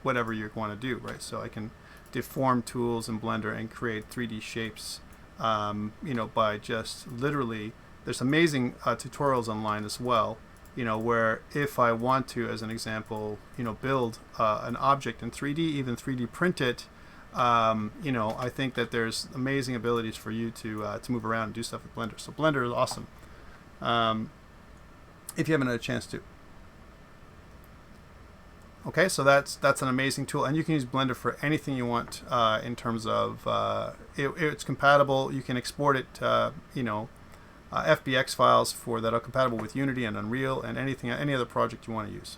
whatever you want to do, right? So I can deform tools in Blender and create 3D shapes, by just literally, there's amazing tutorials online as well, where if I want to, as an example, build an object in 3D, even 3D print it, I think that there's amazing abilities for you to move around and do stuff with Blender. So Blender is awesome, if you haven't had a chance to. Okay, so that's an amazing tool, and you can use Blender for anything you want in terms of it's compatible. You can export it, FBX files that are compatible with Unity and Unreal and any other project you want to use.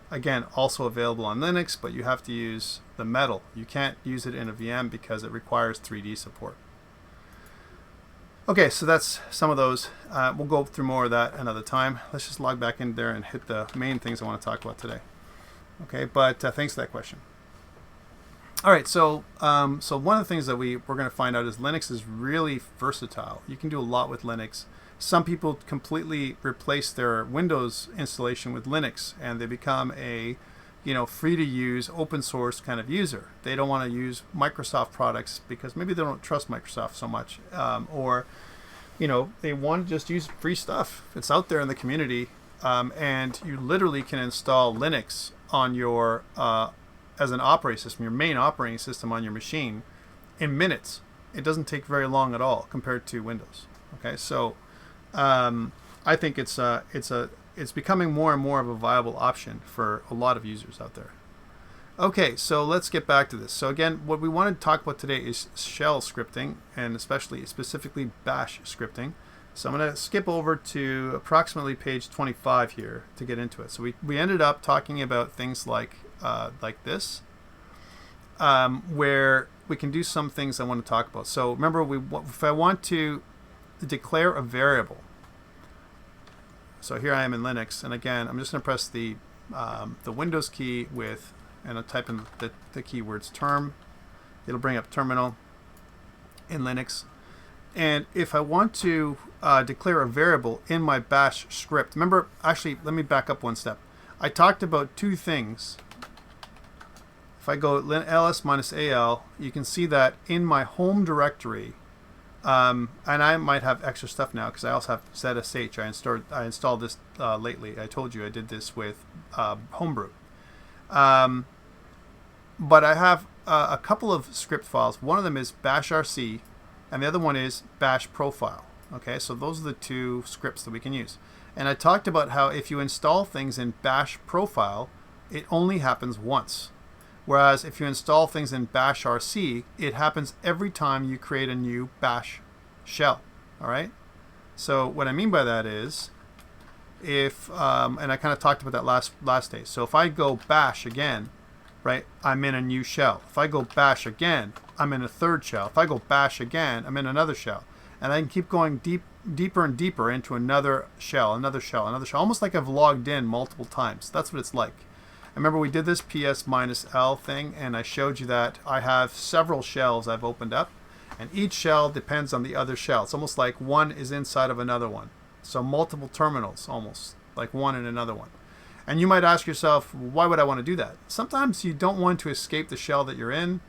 Again, also available on Linux, but you have to use the metal. You can't use it in a VM because it requires 3D support. Okay, so that's some of those. We'll go through more of that another time. Let's just log back in there and hit the main things I want to talk about today. Okay, but thanks for that question. All right, so one of the things that we're going to find out is Linux is really versatile. You can do a lot with Linux. Some people completely replace their Windows installation with Linux, and they become a free to use open source kind of user. They don't want to use Microsoft products because maybe they don't trust Microsoft so much, or they want to just use free stuff. It's out there in the community, and you literally can install Linux on your as an operating system, your main operating system on your machine, in minutes. It doesn't take very long at all compared to Windows. Okay, so I think it's becoming more and more of a viable option for a lot of users out there. Okay, so let's get back to this. So again, what we want to talk about today is shell scripting, and specifically bash scripting. So I'm going to skip over to approximately page 25 here to get into it. So we ended up talking about things like this, where we can do some things I want to talk about. So remember, if I want to declare a variable, so here I am in Linux, and again, I'm just going to press the Windows key and I'll type in the keywords term. It'll bring up terminal in Linux. And if I want to declare a variable in my bash script, remember, actually, let me back up one step. I talked about two things. If I go ls-al, you can see that in my home directory, and I might have extra stuff now because I also have ZSH. I installed this lately. I told you I did this with Homebrew. But I have a couple of script files. One of them is bashrc, and the other one is bash profile. Okay, so those are the two scripts that we can use. And I talked about how if you install things in bash profile, it only happens once. Whereas if you install things in bashrc, it happens every time you create a new bash shell. All right. So what I mean by that is, if and I kind of talked about that last day. So if I go bash again, right, I'm in a new shell. If I go bash again, I'm in a third shell. If I go bash again, I'm in another shell. And I can keep going deeper and deeper into another shell, another shell, another shell, almost like I've logged in multiple times. That's what it's like. I remember we did this ps-l thing, and I showed you that I have several shells I've opened up, and each shell depends on the other shell. It's almost like one is inside of another one. So multiple terminals, almost like one in another one. And you might ask yourself, why would I want to do that? Sometimes you don't want to escape the shell that you're in.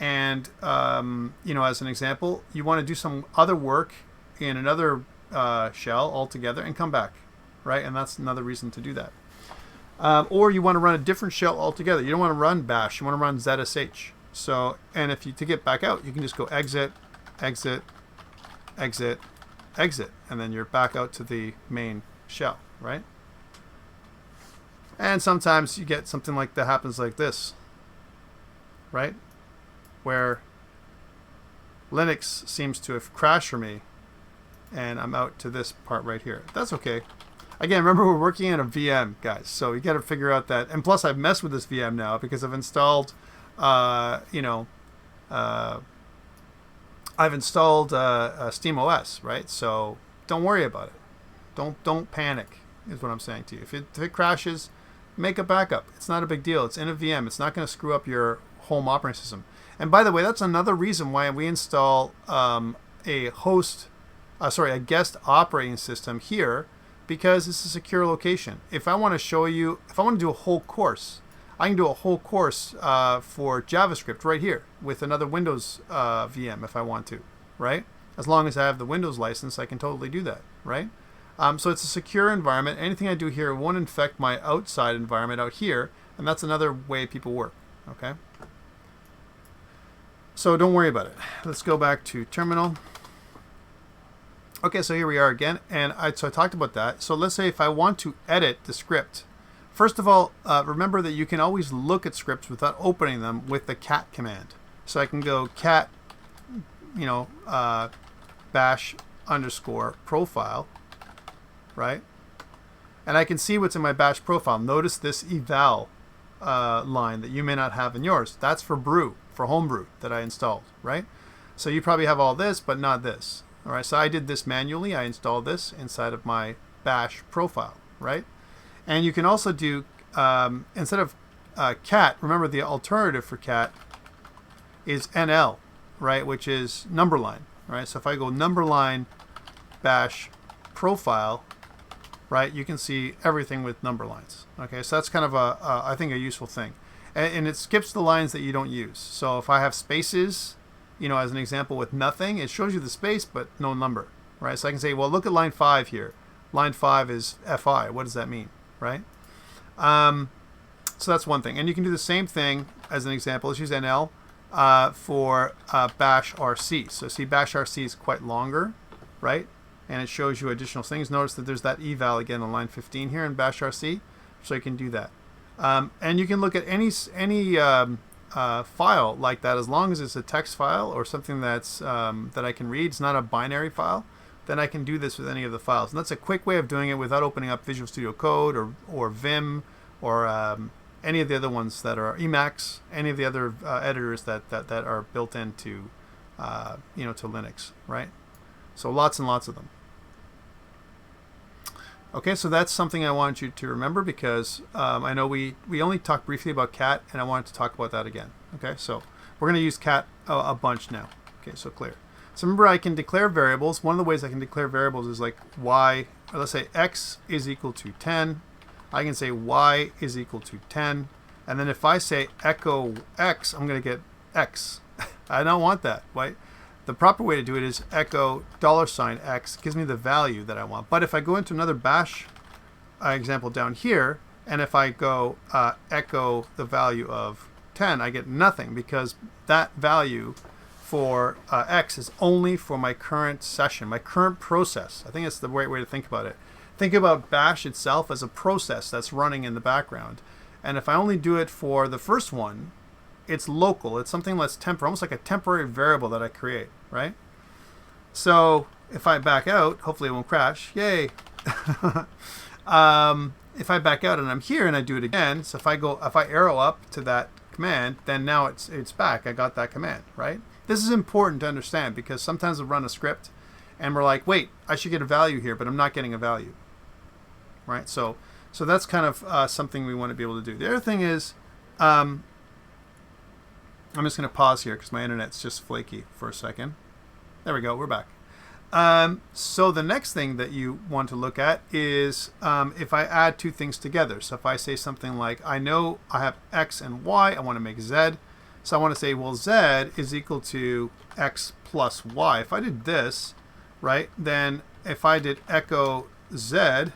And, as an example, you want to do some other work in another shell altogether and come back, right? And that's another reason to do that. Or you want to run a different shell altogether. You don't want to run bash. You want to run ZSH. So, and to get back out, you can just go exit, exit, exit, exit, and then you're back out to the main shell, right? And sometimes you get something like that happens like this, right? Where Linux seems to have crashed for me, and I'm out to this part right here. That's okay. Again, remember we're working in a VM, guys, so you got to figure out that. And plus, I've messed with this VM now because I've installed, I've installed SteamOS, right? So don't worry about it. Don't panic, is what I'm saying to you. If it crashes, make a backup. It's not a big deal. It's in a VM. It's not going to screw up your home operating system. And by the way, that's another reason why we install a guest operating system here, because it's a secure location. If I want to show you, if I want to do a whole course, I can do a whole course for JavaScript right here with another Windows VM if I want to, right? As long as I have the Windows license, I can totally do that, right? So it's a secure environment. Anything I do here won't infect my outside environment out here, and that's another way people work, okay? So don't worry about it. Let's go back to terminal. Okay, so here we are again, and so I talked about that. So let's say if I want to edit the script, first of all, remember that you can always look at scripts without opening them with the cat command. So I can go cat, bash underscore profile, right? And I can see what's in my bash profile. Notice this eval line that you may not have in yours. That's for Brew, for Homebrew that I installed, right? So you probably have all this, but not this. All right, so I did this manually. I installed this inside of my bash profile, right? And you can also do, instead of cat, remember the alternative for cat is NL, right? Which is number line, right? So if I go number line bash profile, right, you can see everything with number lines. Okay, so that's kind of I think a useful thing. And it skips the lines that you don't use. So if I have spaces, as an example with nothing, it shows you the space but no number, right? So I can say, well, look at line 5 here. Line 5 is FI. What does that mean, right? So that's one thing. And you can do the same thing as an example. Let's use NL for bash RC. So see, bash RC is quite longer, right? And it shows you additional things. Notice that there's that eval again on line 15 here in bash RC. So you can do that. And you can look at any file like that, as long as it's a text file or something that's that I can read. It's not a binary file. Then I can do this with any of the files. And that's a quick way of doing it without opening up Visual Studio Code or Vim or any of the other ones that are Emacs, any of the other editors that are built into to Linux, right? So lots and lots of them. Okay, so that's something I wanted you to remember, because I know we only talked briefly about cat, and I wanted to talk about that again. Okay, so we're going to use cat a bunch now. Okay, so clear. So remember, I can declare variables. One of the ways I can declare variables is like y, or let's say x is equal to 10. I can say y is equal to 10. And then if I say echo x, I'm going to get x. I don't want that, right? The proper way to do it is echo $x, gives me the value that I want. But if I go into another bash example down here, and if I go echo the value of 10, I get nothing, because that value for x is only for my current session, my current process. I think that's the right way to think about it. Think about bash itself as a process that's running in the background. And if I only do it for the first one, it's local. It's something that's temporary, almost like a temporary variable that I create, right? So if I back out, hopefully it won't crash. Yay! If I back out and I'm here and I do it again, so if I arrow up to that command, then now it's back. I got that command, right? This is important to understand, because sometimes we'll run a script and we're like, wait, I should get a value here, but I'm not getting a value, right? So that's kind of something we want to be able to do. The other thing is, I'm just going to pause here because my internet's just flaky for a second. There we go. We're back. So the next thing that you want to look at is if I add two things together. So if I say something like, I know I have x and y, I want to make z. So I want to say, well, z is equal to x plus y. If I did this, right, then if I did echo z,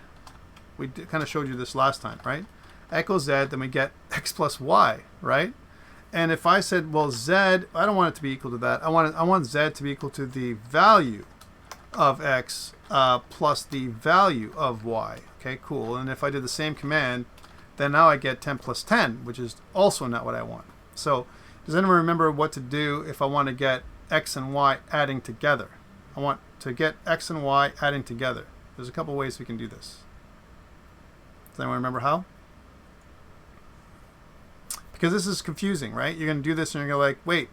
we kind of showed you this last time, right? Echo z, then we get x plus y, right? And if I said, well, z, I don't want it to be equal to that. I want z to be equal to the value of x plus the value of y. Okay, cool. And if I did the same command, then now I get 10 plus 10, which is also not what I want. So does anyone remember what to do if I want to get x and y adding together? I want to get x and y adding together. There's a couple ways we can do this. Does anyone remember how? Because this is confusing, right? You're going to do this and you're going to like, wait,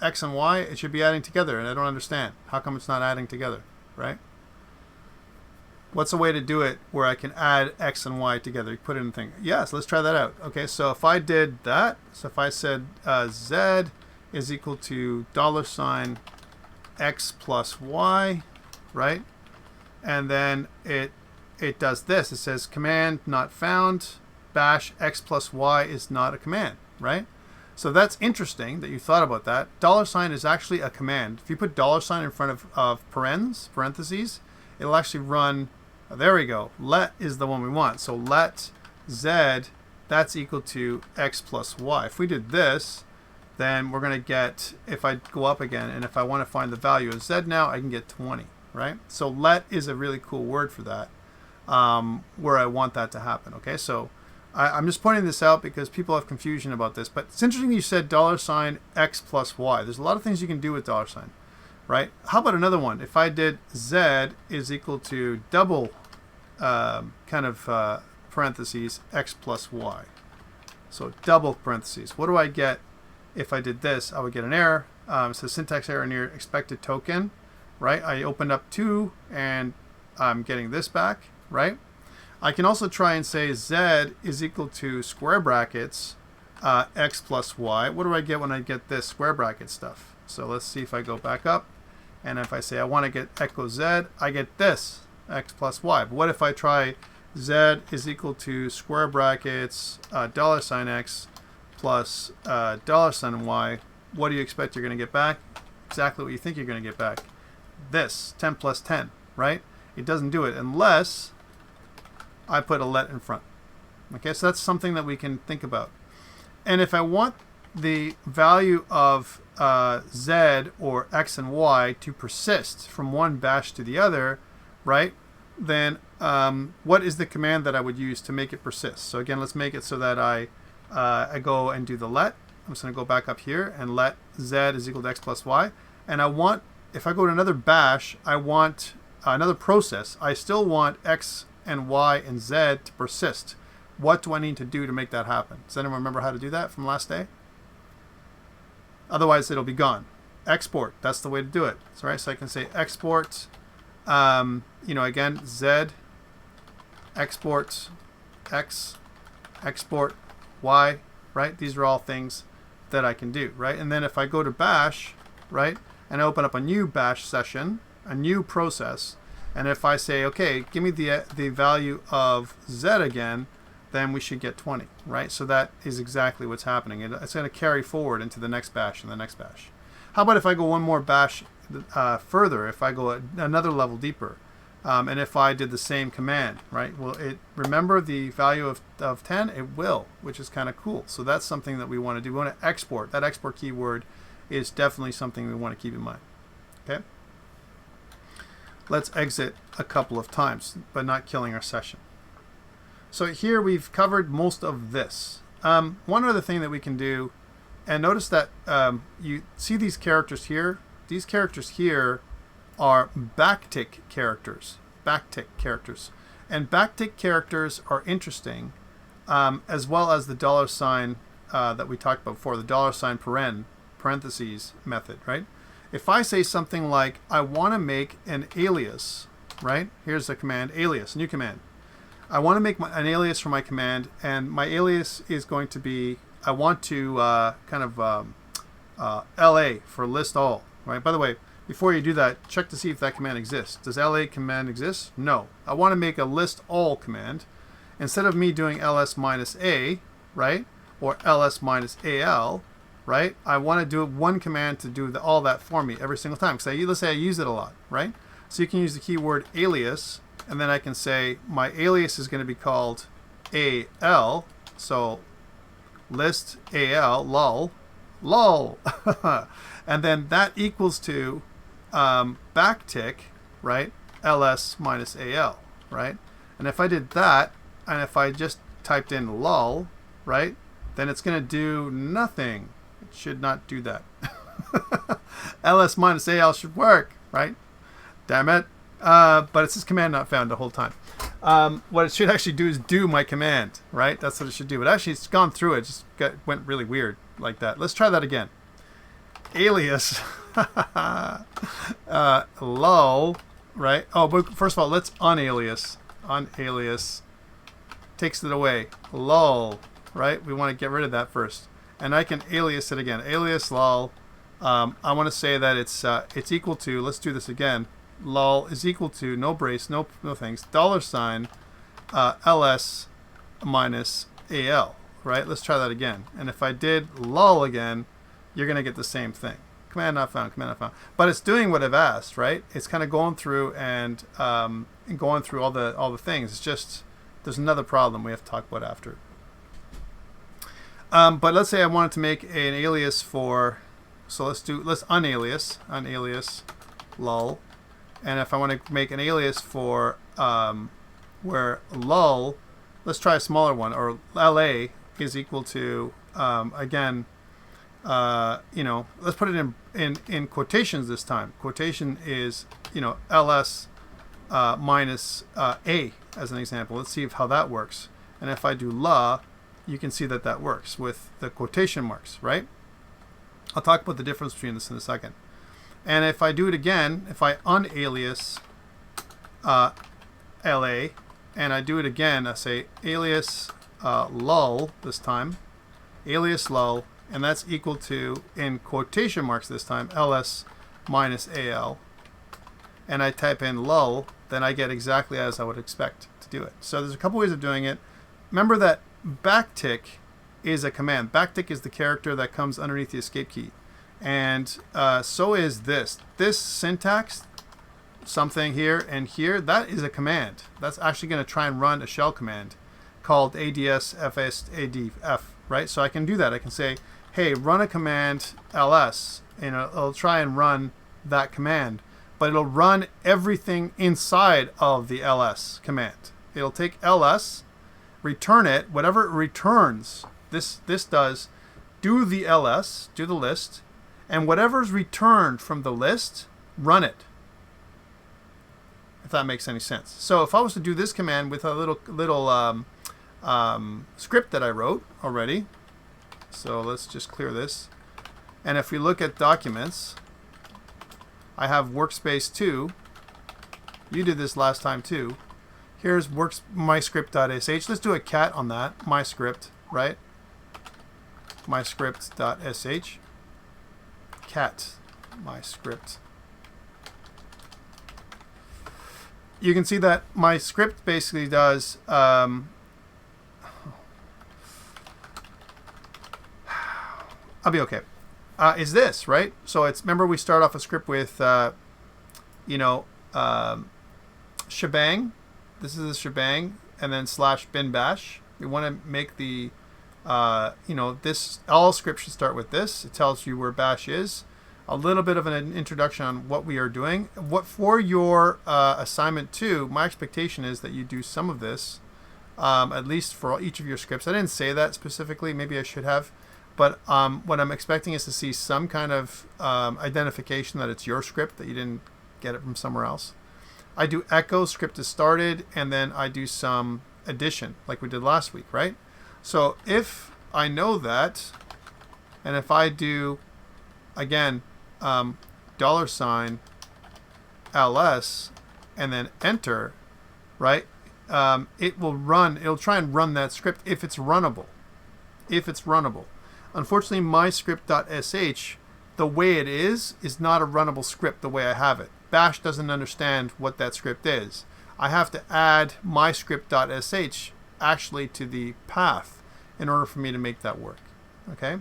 x and y, it should be adding together, and I don't understand. How come it's not adding together, right? What's a way to do it where I can add x and y together? You put it in the thing. Yes, let's try that out. Okay, so if I did that, so if I said z is equal to $ x plus y, right? And then it does this. It says command not found, bash x plus y is not a command, right? So that's interesting that you thought about that. $ is actually a command. If you put $ in front of parentheses, it'll actually run. There we go. Let is the one we want. So let z, that's equal to x plus y. If we did this, then we're going to get, if I go up again, and if I want to find the value of z now, I can get 20, right? So let is a really cool word for that, where I want that to happen. Okay, so I'm just pointing this out because people have confusion about this. But it's interesting you said $x plus y. There's a lot of things you can do with $, right? How about another one? If I did z is equal to double parentheses x plus y. So double parentheses. What do I get if I did this? I would get an error. It says syntax error near expected token, right? I opened up 2 and I'm getting this back, right? I can also try and say z is equal to square brackets x plus y. What do I get when I get this square bracket stuff? So let's see if I go back up. And if I say I want to get echo z, I get this, x plus y. But what if I try z is equal to square brackets $x plus $y? What do you expect you're going to get back? Exactly what you think you're going to get back. This, 10 plus 10, right? It doesn't do it unless I put a let in front. Okay, so that's something that we can think about. And if I want the value of z or x and y to persist from one bash to the other, right, then what is the command that I would use to make it persist? So again, let's make it so that I go and do the let. I'm just going to go back up here and let z is equal to x plus y. And I want, if I go to another bash, I want another process. I still want x and y and z to persist. What do I need to do to make that happen? Does anyone remember how to do that from last day? Otherwise, it'll be gone. Export, that's the way to do it. So, right, so I can say export, again, z, export, x, export, y, right? These are all things that I can do, right? And then if I go to bash, right, and I open up a new bash session, a new process, and if I say, okay, give me the value of z again, then we should get 20, right? So that is exactly what's happening. It's going to carry forward into the next bash and the next bash. How about if I go one more bash further, if I go another level deeper, and if I did the same command, right? Will it remember the value of 10? It will, which is kind of cool. So that's something that we want to do. We want to export. That export keyword is definitely something we want to keep in mind. Okay? Let's exit a couple of times, but not killing our session. So here we've covered most of this. One other thing that we can do, and notice that you see these characters here. These characters here are backtick characters. Backtick characters. And backtick characters are interesting, as well as the $ that we talked about before, the $ parentheses method, right? If I say something like, I want to make an alias, right? Here's the command, alias, new command. I want to make an alias for my command, and my alias is going to be, I want to LA for list all, right? By the way, before you do that, check to see if that command exists. Does LA command exist? No. I want to make a list all command. Instead of me doing ls minus a, right, or ls minus al, right, I want to do one command to do all that for me every single time. Because let's say I use it a lot, right? So you can use the keyword alias, and then I can say my alias is going to be called al, so list al lol, and then that equals to backtick, right? ls minus al, right? And if I did that, and if I just typed in lol, right, then it's going to do nothing. It should not do that. ls minus al should work, right? Damn it. But it says command not found the whole time. What it should actually do is do my command, right? That's what it should do. But actually, it's gone through it. It just went really weird like that. Let's try that again. Alias lol, right? Oh, but first of all, let's unalias. Unalias takes it away. Lol, right? We want to get rid of that first. And I can alias it again. Alias lol. I want to say that it's equal to, let's do this again. Lol is equal to, no brace, no things, $, ls minus al, right? Let's try that again. And if I did lol again, you're going to get the same thing. Command not found, command not found. But it's doing what I've asked, right? It's kind of going through and going through all the things. It's just, there's another problem we have to talk about after. But let's say I wanted to make an alias for, so let's unalias lol. And if I want to make an alias for where lol, let's try a smaller one, or la is equal to, again, let's put it in quotations this time. Quotation is, ls minus a as an example. Let's see how that works. And if I do la, you can see that works with the quotation marks, right? I'll talk about the difference between this in a second. And if I do it again, if I unalias la, and I do it again, I say alias lol this time, alias lol, and that's equal to, in quotation marks this time, ls minus al, and I type in lol, then I get exactly as I would expect to do it. So there's a couple ways of doing it. Remember that backtick is a command. Backtick is the character that comes underneath the escape key. And so is this. This syntax, something here and here, that is a command. That's actually going to try and run a shell command called adsfsadf, right? So I can do that. I can say, hey, run a command ls, and it'll try and run that command. But it'll run everything inside of the ls command. It'll take ls, return it, whatever it returns, this does, do the ls, do the list, and whatever's returned from the list, run it. If that makes any sense. So if I was to do this command with a little script that I wrote already, so let's just clear this. And if we look at documents, I have workspace 2. You did this last time too. Here's myscript.sh. Let's do a cat on that. MyScript, right? MyScript.sh. Cat, MyScript. You can see that my script basically does I'll be okay. Is this, right? So it's, remember we start off a script with shebang. This is a shebang, and then /bin bash. We want to make the this, all scripts should start with this. It tells you where bash is. A little bit of an introduction on what we are doing. What for your assignment 2, my expectation is that you do some of this, at least for each of your scripts. I didn't say that specifically. Maybe I should have. But what I'm expecting is to see some kind of identification that it's your script, that you didn't get it from somewhere else. I do echo, script is started, and then I do some addition, like we did last week, right? So if I know that, and if I do, again, $ ls, and then enter, right? It will run, it'll try and run that script if it's runnable. If it's runnable. Unfortunately, myscript.sh, the way it is not a runnable script the way I have it. Bash doesn't understand what that script is. I have to add myscript.sh actually to the path in order for me to make that work. Okay?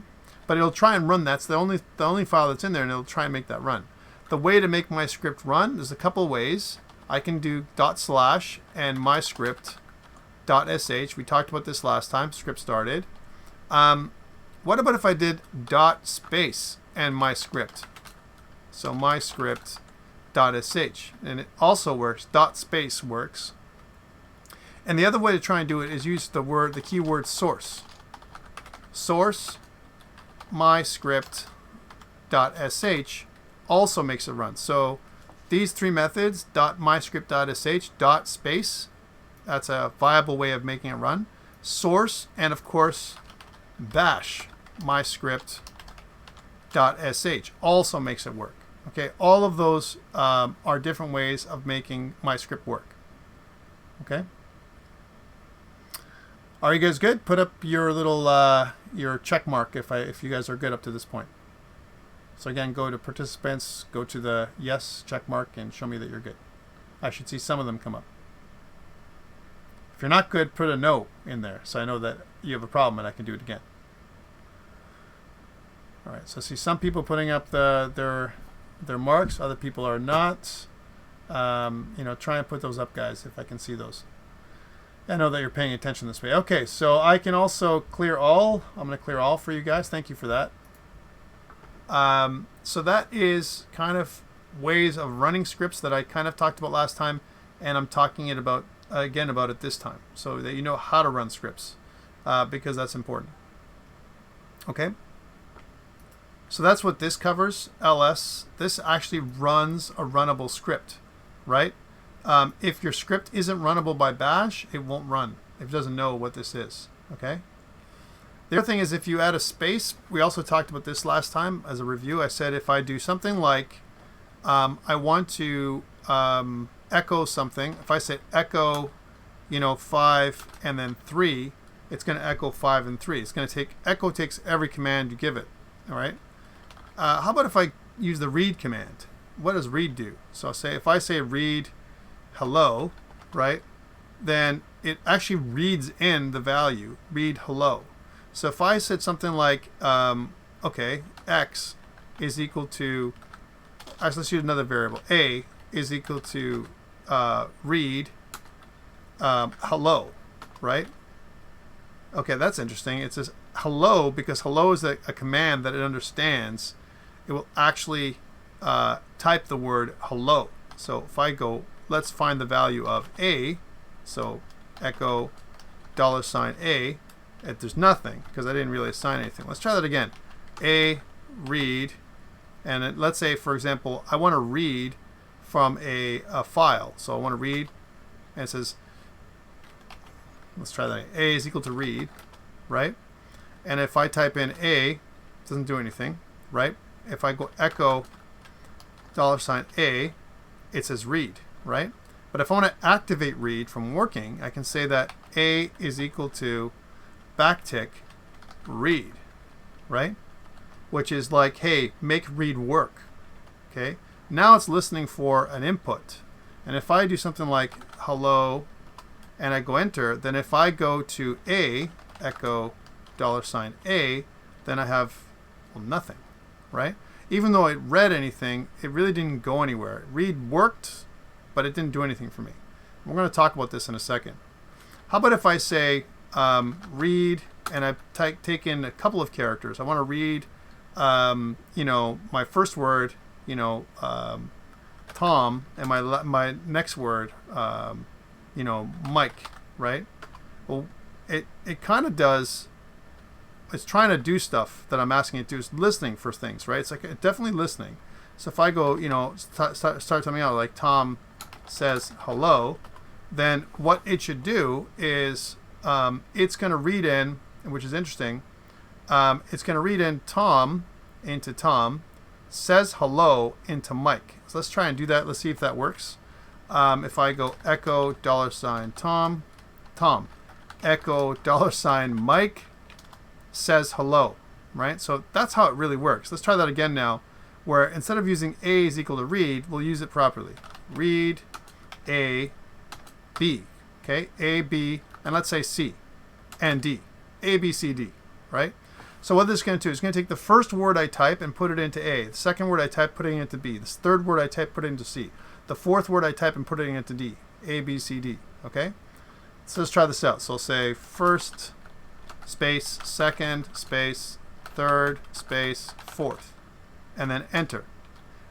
But it'll try and run that. It's the only file that's in there, and it'll try and make that run. The way to make my script run, there's a couple ways. I can do / and myscript.sh. We talked about this last time. Script started. What about if I did / and my script? So my script .sh, and it also works. .space works. And the other way to try and do it is use the keyword source. Source myscript.sh also makes it run. So these three methods, .myscript.sh, .space, that's a viable way of making it run. Source, and of course bash myscript.sh also makes it work. Okay, all of those are different ways of making MyScript work. Okay. Are you guys good? Put up your little your check mark if you guys are good up to this point. So again, go to participants, go to the yes check mark, and show me that you're good. I should see some of them come up. If you're not good, put a no in there so I know that you have a problem and I can do it again. All right. So I see some people putting up their marks. Other people are not. Try and put those up, guys, if I can see those. I know that you're paying attention this way. Okay, so I can also clear all. I'm going to clear all for you guys. Thank you for that. So that is kind of ways of running scripts that I kind of talked about last time, and I'm talking about it this time, so that you know how to run scripts, because that's important. Okay. So that's what this covers, ls. This actually runs a runnable script, right? If your script isn't runnable by bash, it won't run if it doesn't know what this is, okay? The other thing is if you add a space, we also talked about this last time as a review. I said if I do something like I want to echo something, if I say echo, 5 and then 3, it's going to echo 5 and 3. It's going to take, echo takes every command you give it, all right? How about if I use the read command? What does read do? So I'll say, if I say read hello, right, then it actually reads in the value, read hello. So if I said something like, okay, x is equal to, actually let's use another variable, a is equal to read hello, right? Okay, that's interesting. It says hello because hello is a command that it understands. It will actually type the word hello. So if I go, let's find the value of a, so echo $a, there's nothing because I didn't really assign anything. Let's try that again. A read, and let's say, for example, I want to read from a file. So I want to read, and it says, let's try that. A is equal to read, right? And if I type in a, it doesn't do anything, right? If I go echo $a, it says read, right? But if I want to activate read from working, I can say that a is equal to backtick read, right? Which is like, hey, make read work, okay? Now it's listening for an input. And if I do something like hello and I go enter, then if I go to a, echo $a, then I have, well, nothing, right? Even though it read anything, it really didn't go anywhere. Read worked, but it didn't do anything for me. We're going to talk about this in a second. How about if I say read, and I take in a couple of characters. I want to read, my first word, Tom, and my next word, Mike, right? Well, it kind of does. It's trying to do stuff that I'm asking it to do. It's listening for things, right? It's like definitely listening. So if I go, start telling out like Tom says hello, then what it should do is it's going to read in, which is interesting. It's going to read in Tom into Tom, says hello into Mike. So let's try and do that. Let's see if that works. If I go echo $Tom, echo $Mike, says hello, right? So that's how it really works. Let's try that again now, where instead of using a is equal to read, we'll use it properly. Read a, b, okay? A, b, and let's say c and d. A, b, c, d, right? So what this is going to do is going to take the first word I type and put it into A. The second word I type, putting it into B. The third word I type, put it into C. The fourth word I type and put it into D. A, B, C, D, okay? So let's try this out. So I'll say first, space, second, space, third, space, fourth, and then enter.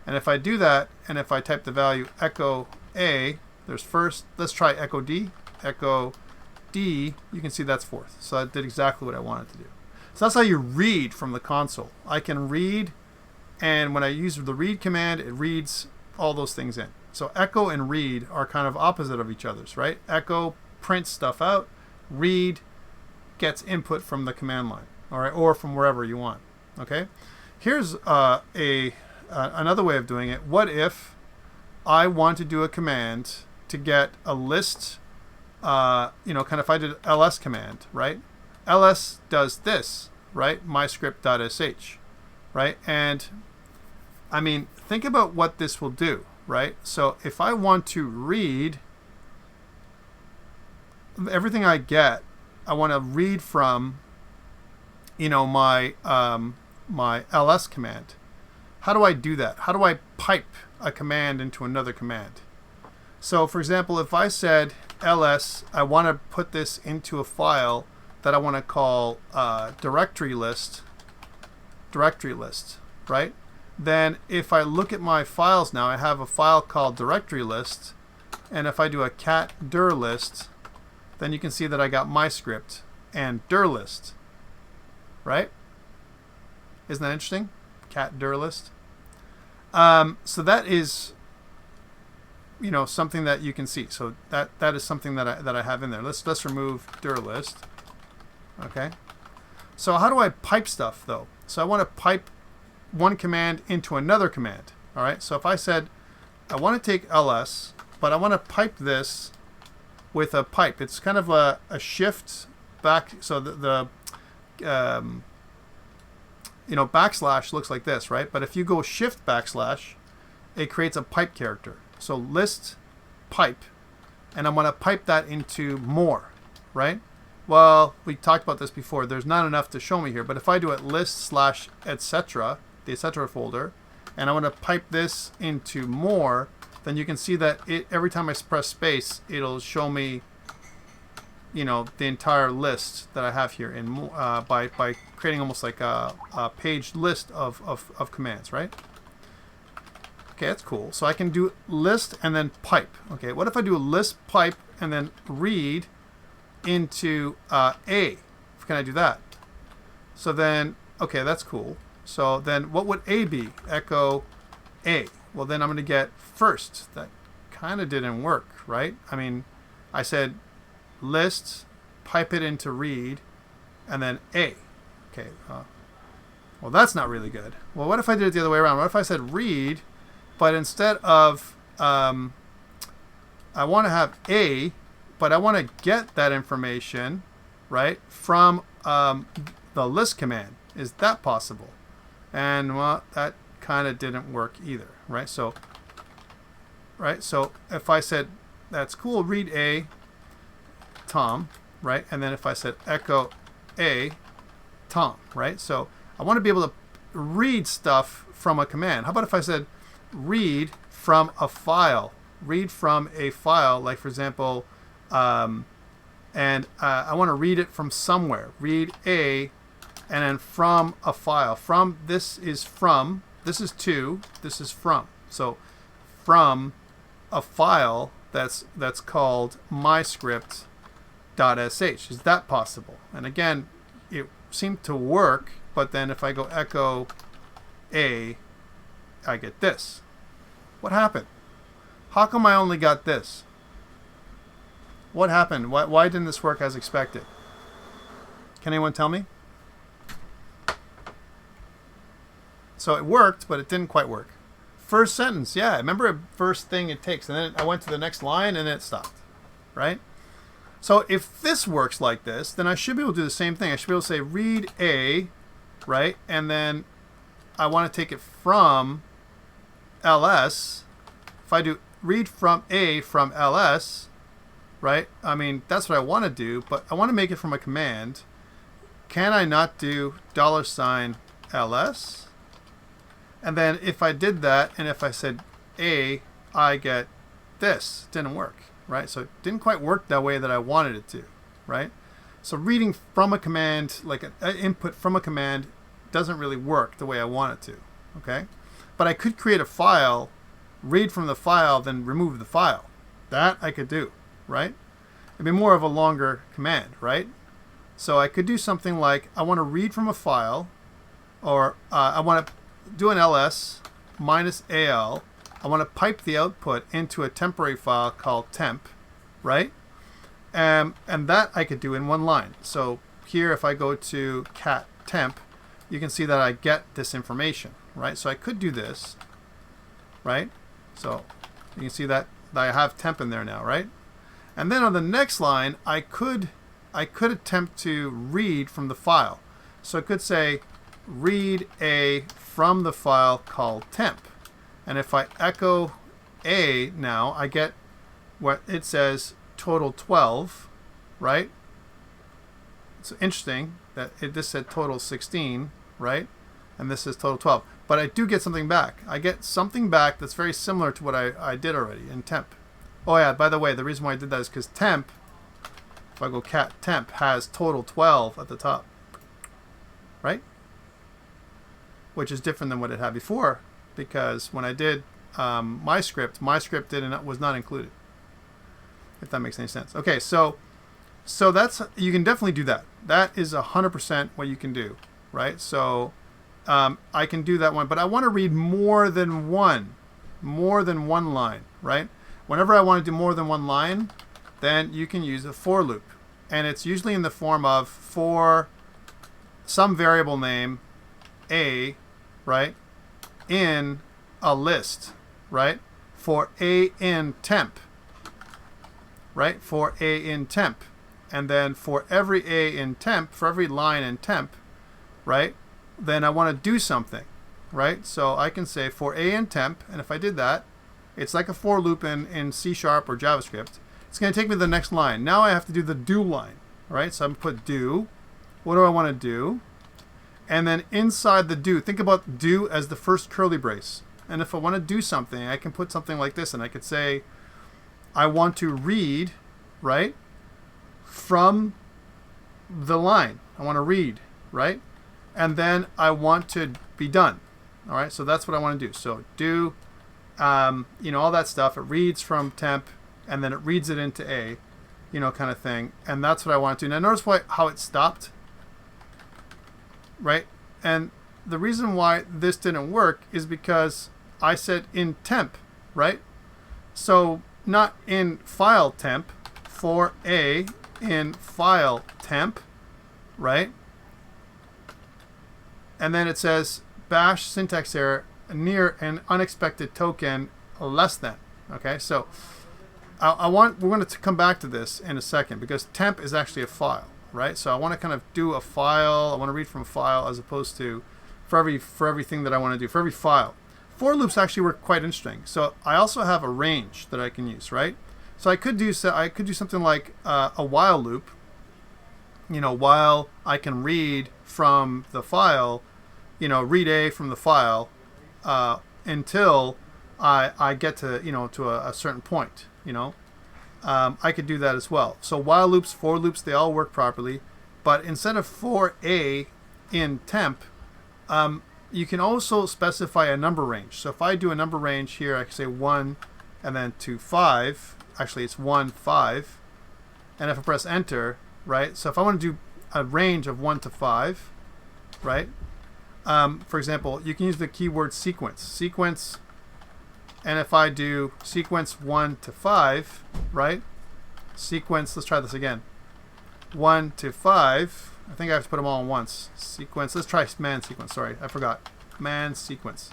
And if I do that, and if I type the value echo A, there's first. Let's try echo D. Echo D, you can see that's fourth. So that did exactly what I wanted to do. So that's how you read from the console. I can read, and when I use the read command, it reads all those things in. So echo and read are kind of opposite of each other's, right? Echo prints stuff out. Read gets input from the command line, all right, or from wherever you want. Okay. Here's another way of doing it. What if I want to do a command to get a list? Kind of if I did ls command, right? Ls does this, right? myscript.sh, right? And I mean, think about what this will do, right? So if I want to read everything I get, I want to read from, my my ls command. How do I do that? How do I pipe a command into another command? So, for example, if I said ls, I want to put this into a file that I want to call directory list, right? Then if I look at my files now, I have a file called directory list, and if I do a cat dir list, then you can see that I got my script and dir list, right? Isn't that interesting? Cat dir list. So that is, something that you can see. So that is something that I have in there. Let's remove dir list. Okay. So how do I pipe stuff though? So I want to pipe one command into another command. All right. So if I said I want to take ls, but I want to pipe this with a pipe. It's kind of a shift back. So the backslash looks like this, right? But if you go shift backslash, it creates a pipe character. So list pipe, and I'm going to pipe that into more, right? Well, we talked about this before. There's not enough to show me here, but if I do it list/etc, the etc folder, and I want to pipe this into more, then you can see that every time I press space, it'll show me, the entire list that I have here in by creating almost like a page list of commands, right? Okay, that's cool. So I can do list and then pipe. Okay, what if I do a list pipe and then read into A? Can I do that? So then, okay, that's cool. So then what would A be? Echo A. Well, then I'm going to get first. That kind of didn't work, right? I mean, I said list, pipe it into read, and then A. Okay, well, that's not really good. Well, what if I did it the other way around? What if I said read, but instead of, I want to have A, but I want to get that information, right, from the list command. Is that possible? And, well, that kind of didn't work either, right? So if I said, that's cool, read A, Tom, right? And then if I said echo A, Tom, right? So I want to be able to read stuff from a command. How about if I said read from a file? Read from a file, like for example, I want to read it from somewhere. Read A, and then from a file. This is to, this is from. So from a file that's called myscript.sh. Is that possible? And again, it seemed to work, but then if I go echo A, I get this. What happened? How come I only got this? What happened? Why didn't this work as expected? Can anyone tell me? So it worked, but it didn't quite work. First sentence, yeah. Remember the first thing it takes, and then I went to the next line and it stopped, right? So if this works like this, then I should be able to do the same thing. I should be able to say read A, right? And then I want to take it from ls. If I do read from A from ls, right? I mean, that's what I want to do, but I want to make it from a command. Can I not do $ls? And then if I did that, and if I said A, I get this. Didn't work, right? So it didn't quite work that way that I wanted it to, right? So reading from a command, like an input from a command, doesn't really work the way I want it to, okay? But I could create a file, read from the file, then remove the file. That I could do, right? It'd be more of a longer command, right? So I could do something like, I want to read from a file, or I want to do an ls minus al. I want to pipe the output into a temporary file called temp, right? And that I could do in one line. So here, if I go to cat temp, you can see that I get this information, right? So I could do this, right? So you can see that I have temp in there now, right? And then on the next line, I could attempt to read from the file. So I could say read a from the file called temp. And if I echo a now, I get what it says, total 12, right? It's interesting that this said total 16, right? And this is total 12. But I do get something back. I get something back that's very similar to what I did already in temp. Oh yeah, by the way, the reason why I did that is because temp, if I go cat temp, has total 12 at the top, right? Which is different than what it had before, because when I did my script was not included. If that makes any sense. Okay, so that's, you can definitely do that. That is 100% what you can do, right? So I can do that one, but I want to read more than one line, right? Whenever I want to do more than one line, then you can use a for loop, and it's usually in the form of for some variable name a, right, in a list, right, for a in temp, right, for a in temp, and then for every a in temp, for every line in temp, right, then I want to do something, right? So I can say for a in temp, and if I did that, it's like a for loop in C# or JavaScript. It's going to take me to the next line. Now I have to do the do line, right? So I'm going to put do. What do I want to do? And then inside the do, think about do as the first curly brace. And if I want to do something, I can put something like this, and I could say, I want to read, right, from the line. I want to read, right? And then I want to be done. All right, so that's what I want to do. So do, all that stuff. It reads from temp, and then it reads it into a, kind of thing. And that's what I want to do. Now notice how it stopped, right? And the reason why this didn't work is because I said in temp, right? So not in file temp, for a in file temp, right? And then it says bash syntax error near an unexpected token less than. Okay, so we're going to come back to this in a second, because temp is actually a file, right? So I want to kind of do a file. I want to read from a file as opposed to for everything that I want to do, for every file. For loops actually work quite interesting. So I also have a range that I can use, right? So I could do something like a while loop. While I can read from the file, read a from the file until I get to to a certain point. I could do that as well. So while loops, for loops, they all work properly. But instead of for a in temp, you can also specify a number range. So if I do a number range here, I can say 1 and then to 5. Actually, it's 1, 5. And if I press enter, right? So if I want to do a range of 1 to 5, right? For example, you can use the keyword sequence. And if I do sequence 1 to 5, right? Sequence, let's try this again. 1 to 5. I think I have to put them all in once. Sequence, let's try man sequence. Sorry, I forgot. Man sequence.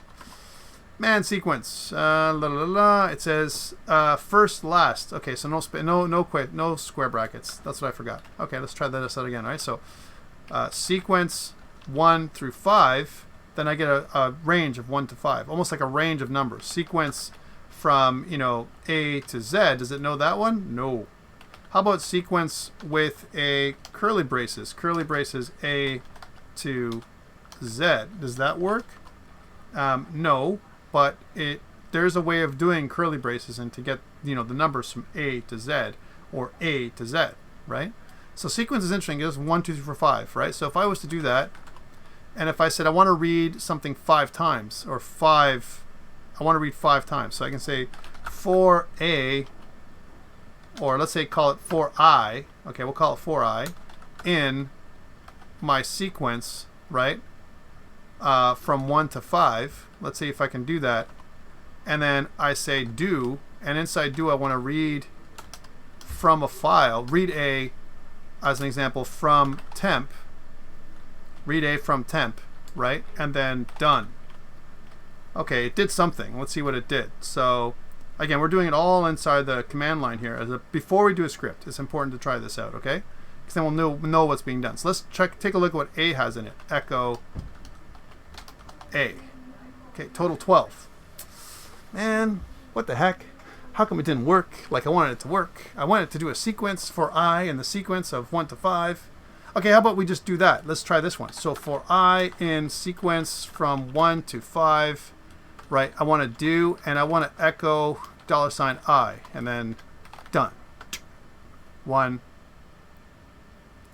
Man sequence. It says first, last. Okay, so no square brackets. That's what I forgot. Okay, let's try this out again. All right, so sequence 1 through 5. Then I get a range of 1 to 5, almost like a range of numbers. Sequence from A to Z. Does it know that one? No. How about sequence with a curly braces? Curly braces A to Z. Does that work? No, but there's a way of doing curly braces and to get the numbers from A to Z or A to Z, right? So sequence is interesting. It goes 1, 2, 3, 4, 5, right? So if I was to do that, And if I said I want to read something 5 times, or I want to read 5 times. So I can say for a, or let's say call it for I. Okay, we'll call it for I in my sequence, right? From 1 to 5. Let's see if I can do that. And then I say do, and inside do I want to read from a file, read a, as an example, from temp, read a from temp, right? And then done. Okay, it did something. Let's see what it did. So again, we're doing it all inside the command line here. Before we do a script, it's important to try this out, okay? Because then we'll know what's being done. So let's take a look at what A has in it. Echo A. Okay, total 12. Man, what the heck? How come it didn't work like I wanted it to work? I wanted it to do a sequence for I in the sequence of 1 to 5. Okay, how about we just do that? Let's try this one. So for I in sequence from 1 to 5, right, I want to do, and I want to echo $I, and then done. 1,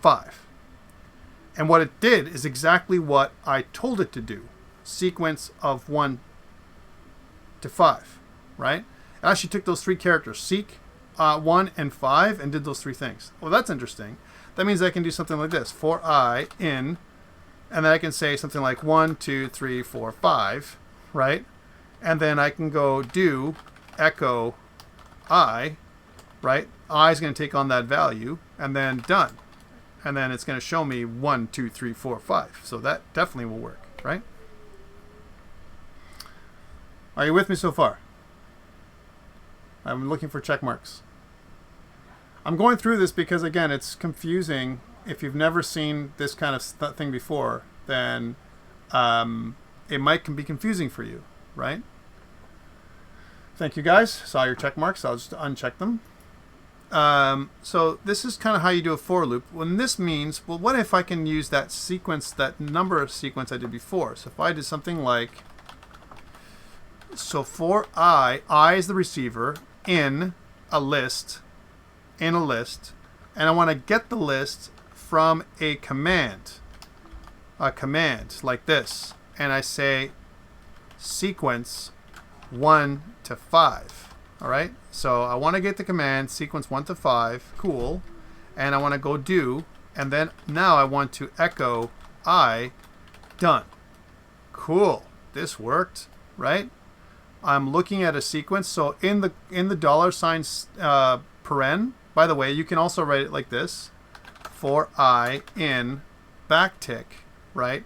5. And what it did is exactly what I told it to do. Sequence of 1 to 5, right? It actually took those 3 characters, seek, 1, and 5, and did those 3 things. Well, that's interesting. That means I can do something like this. For I in, and then I can say something like 1, 2, 3, 4, 5, right? And then I can go do echo I, right? I is going to take on that value, and then done. And then it's going to show me 1, 2, 3, 4, 5. So that definitely will work, right? Are you with me so far? I'm looking for check marks. I'm going through this because, again, it's confusing. If you've never seen this kind of thing before, then it might be confusing for you, right? Thank you, guys. Saw your check marks. I'll just uncheck them. So this is kind of how you do a for loop. When this means, well, what if I can use that sequence, that number sequence I did before? So if I did something like, so for I is the receiver in a list, and I want to get the list from a command like this, and I say sequence 1 to 5. All right, so I want to get the command sequence 1 to 5, cool, and I want to go do, and then now I want to echo I, done. Cool, this worked, right? I'm looking at a sequence. So in the $sign paren, by the way, you can also write it like this: for I in backtick, right?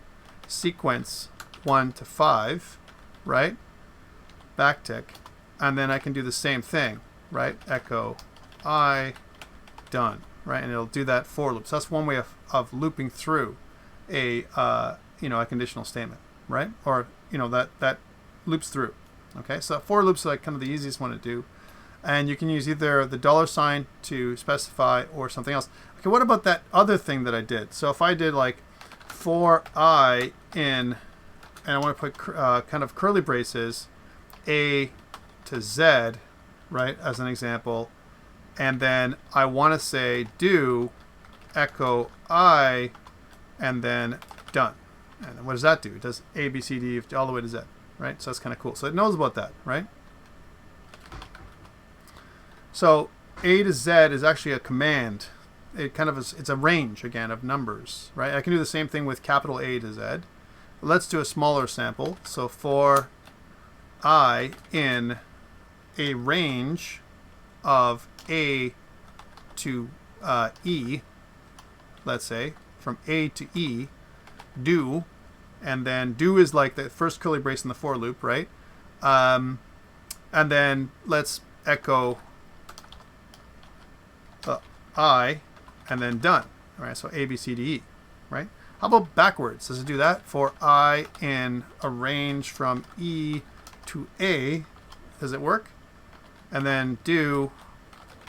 Sequence 1 to 5, right? Backtick, and then I can do the same thing, right? Echo I, done, right? And it'll do that for loop. So that's one way of looping through a a conditional statement, right? Or that loops through. Okay, so for loops are like kind of the easiest one to do, and you can use either the $sign to specify or something else. Okay, what about that other thing that I did? So if I did like for I in, and I want to put kind of curly braces, A to Z, right, as an example, and then I want to say do echo I, and then done. And what does that do? It does A, B, C, D, all the way to Z. Right, so that's kind of cool. So it knows about that, right? So A to Z is actually a command. It kind of it's a range again of numbers, right? I can do the same thing with capital A to Z. Let's do a smaller sample. So for I in a range of A to E, let's say from A to E, do. And then do is like the first curly brace in the for loop, right? And then let's echo I, and then done. All right, so A, B, C, D, E, right? How about backwards? Does it do that? For I in a range from E to A, does it work? And then do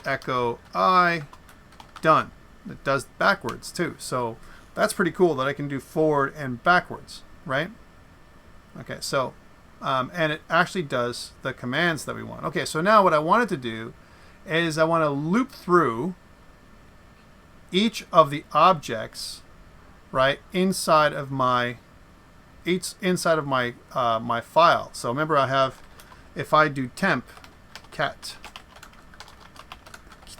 echo I, done. It does backwards too. So that's pretty cool that I can do forward and backwards, right? Okay, so, and it actually does the commands that we want. Okay, so now what I wanted to do is I want to loop through each of the objects, right, inside of my inside of my my file. So remember, I have, if I do temp cat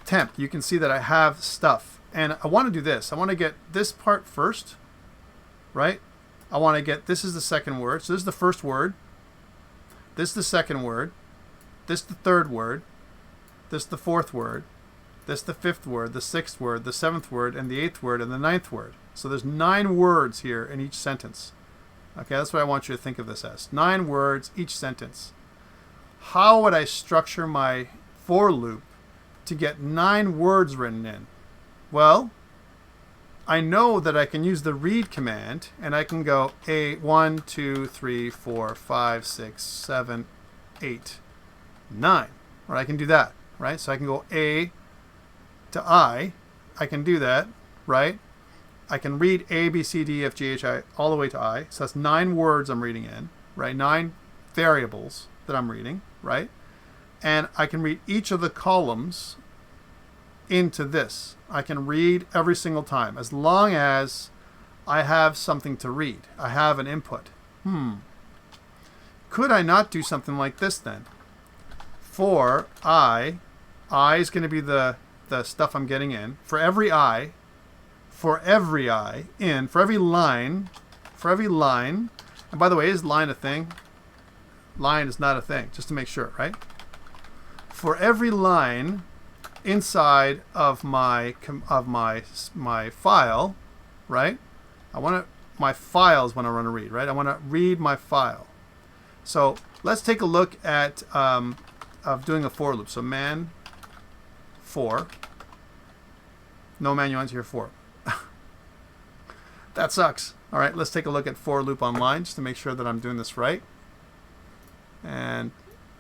temp, you can see that I have stuff, and I want to do this. I want to get this part first, right? I want to get, this is the second word, so this is the first word, this is the second word, this is the third word, this is the fourth word, this is the fifth word, the sixth word, the seventh word, and the eighth word, and the ninth word. So there's 9 words here in each sentence. Okay, that's what I want you to think of this as. 9 words each sentence. How would I structure my for loop to get 9 words written in? Well, I know that I can use the read command, and I can go 1, 2, 3, 4, 5, 6, 7, 8, 9. Right, I can do that, right? So I can go A to I. I can do that, right? I can read A, B, C, D, F, G, H, I, all the way to I. So that's 9 words I'm reading in, right? 9 variables that I'm reading, right? And I can read each of the columns into this. I can read every single time, as long as I have something to read. I have an input. Could I not do something like this then? For I is going to be the stuff I'm getting in. For every I in, for every line, and by the way, is line a thing? Line is not a thing, just to make sure, right? For every line inside of my file, right? My file is when I want to read, right? I want to read my file. So let's take a look at of doing a for loop. So man for, no manual answer here for. That sucks. All right, let's take a look at for loop online just to make sure that I'm doing this right. And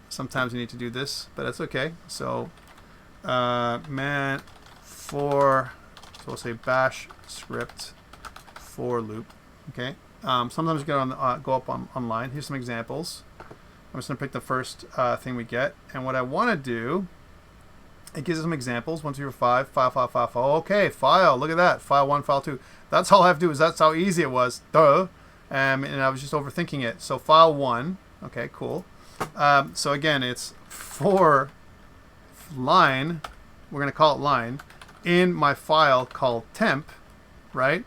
sometimes you need to do this, but that's okay. So man for, so we'll say bash script for loop. Okay. Sometimes you get on go up online. Here's some examples. I'm just gonna pick the first thing we get, and what I want to do, it gives us some examples. 1, 2, 3, 5, file. Okay, file. Look at that. File 1, file 2. That's all I have to do. Is that's how easy it was. Duh. And I was just overthinking it. So file 1. Okay, cool. So again, it's for line. We're gonna call it line in my file called temp, right?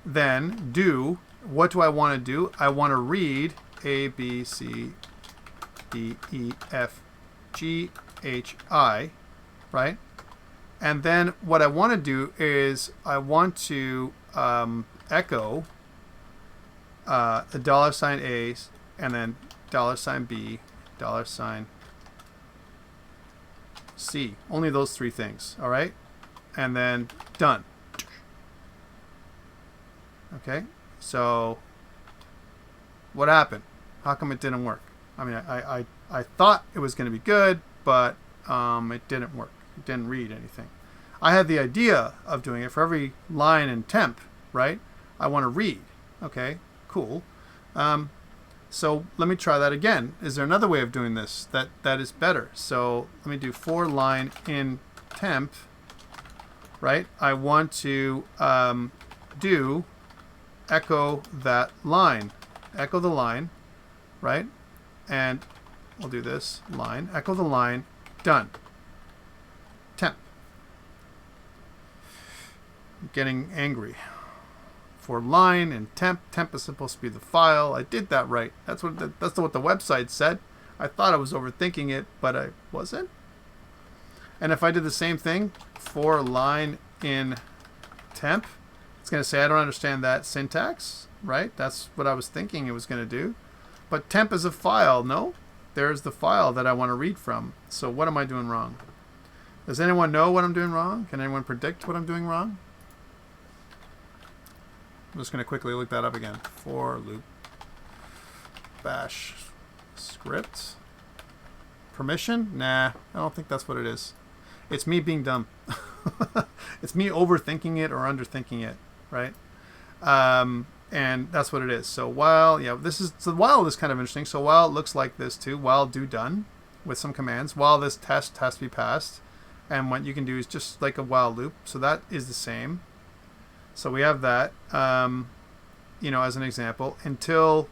Then do. What do I want to do? I want to read A, B, C, D, E, F, G, H, I, right? And then what I want to do is I want to echo the $A and then $B, $C. Only those 3 things, all right? And then done. Okay, so what happened? How come it didn't work? I mean, I thought it was going to be good, but it didn't work. It didn't read anything. I had the idea of doing it for every line in temp, right? I want to read. Okay, cool. So let me try that again. Is there another way of doing this that is better? So let me do for line in temp, right? I want to do echo that line. Echo the line, right? And we'll do this line. Echo the line. Done. Temp. I'm getting angry. For line and temp. Temp is supposed to be the file. I did that right. That's what the website said. I thought I was overthinking it, but I wasn't. And if I did the same thing for line in temp, it's going to say I don't understand that syntax, right? That's what I was thinking it was going to do. But temp is a file. No, there's the file that I want to read from. So what am I doing wrong? Does anyone know what I'm doing wrong? Can anyone predict what I'm doing wrong? I'm just going to quickly look that up again. For loop bash script permission? Nah, I don't think that's what it is. It's me being dumb. It's me overthinking it or underthinking it, right? And that's what it is. So while, while is kind of interesting. So while it looks like this too, while do done with some commands, while this test has to be passed, and what you can do is just like a while loop. So that is the same. So we have that, as an example, until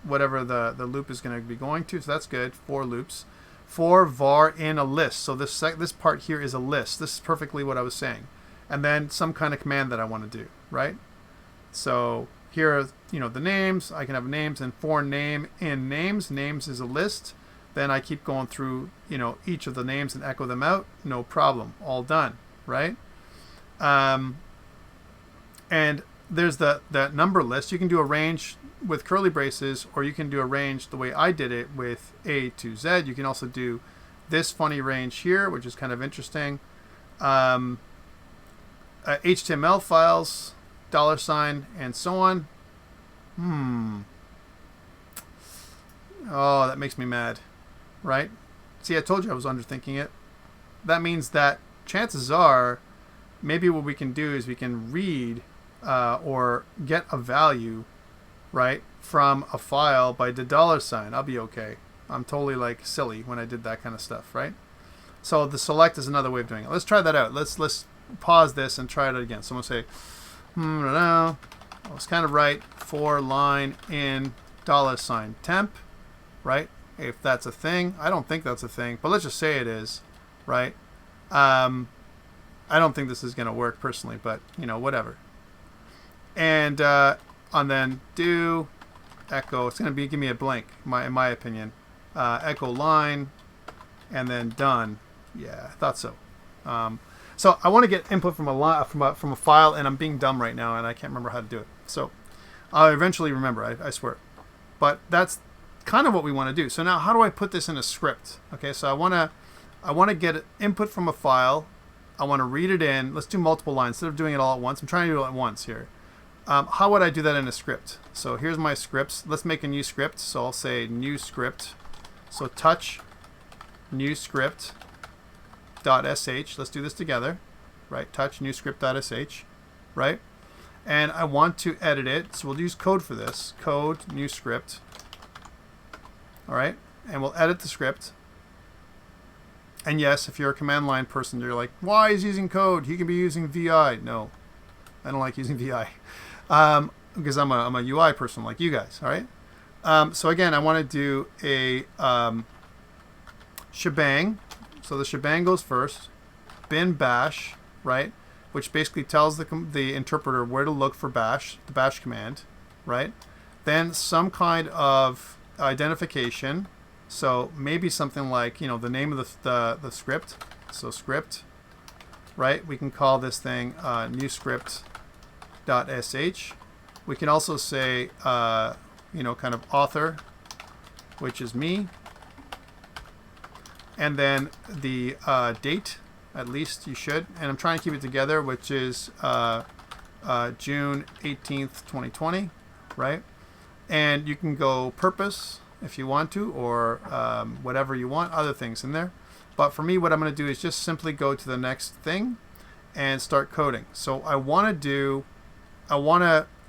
whatever the loop is going to be going to. So that's good. For loops. For var in a list. So this part here is a list. This is perfectly what I was saying. And then some kind of command that I want to do, right? So here are, the names. I can have names, and for name in names. Names is a list. Then I keep going through, each of the names and echo them out. No problem. All done, right? And there's that number list. You can do a range with curly braces, or you can do a range the way I did it with A to Z. You can also do this funny range here, which is kind of interesting. HTML files, $, and so on. Oh, that makes me mad, right? See, I told you I was underthinking it. That means that chances are, maybe what we can do is we can read or get a value, right, from a file by the $. I'll be okay. I'm totally like silly when I did that kind of stuff, right? So the select is another way of doing it. Let's try that out. Let's pause this and try it again. So I'm going to say, I was kind of right. For line in $ temp, right? If that's a thing. I don't think that's a thing, but let's just say it is, right? I don't think this is going to work personally, but whatever. And then do echo. It's going to give me a blank, in my opinion. Echo line, and then done. Yeah, I thought so. So I want to get input from a file, and I'm being dumb right now, and I can't remember how to do it. So I'll eventually remember, I swear. But that's kind of what we want to do. So now, how do I put this in a script? Okay, so I want to get input from a file. I want to read it in. Let's do multiple lines instead of doing it all at once. I'm trying to do it at once here. How would I do that in a script? So here's my scripts. Let's make a new script. So I'll say new script. So touch new script .sh. Let's do this together, right? Touch new script.sh, right? And I want to edit it, so we'll use code for this. Code new script. All right, and we'll edit the script. And yes, if you're a command line person, you're like, why is he using code? He can be using VI. No, I don't like using VI because I'm a UI person like you guys. All right. So again, I want to do a shebang. So the shebang goes first. Bin bash, right? Which basically tells the interpreter where to look for bash, the bash command, right? Then some kind of identification. So maybe something like, the name of the script. So script, right? We can call this thing new script.sh. We can also say, kind of author, which is me. And then the date, at least you should. And I'm trying to keep it together, which is June 18th, 2020, right? And you can go purpose if you want to, or whatever you want, other things in there. But for me, what I'm going to do is just simply go to the next thing and start coding. So I want to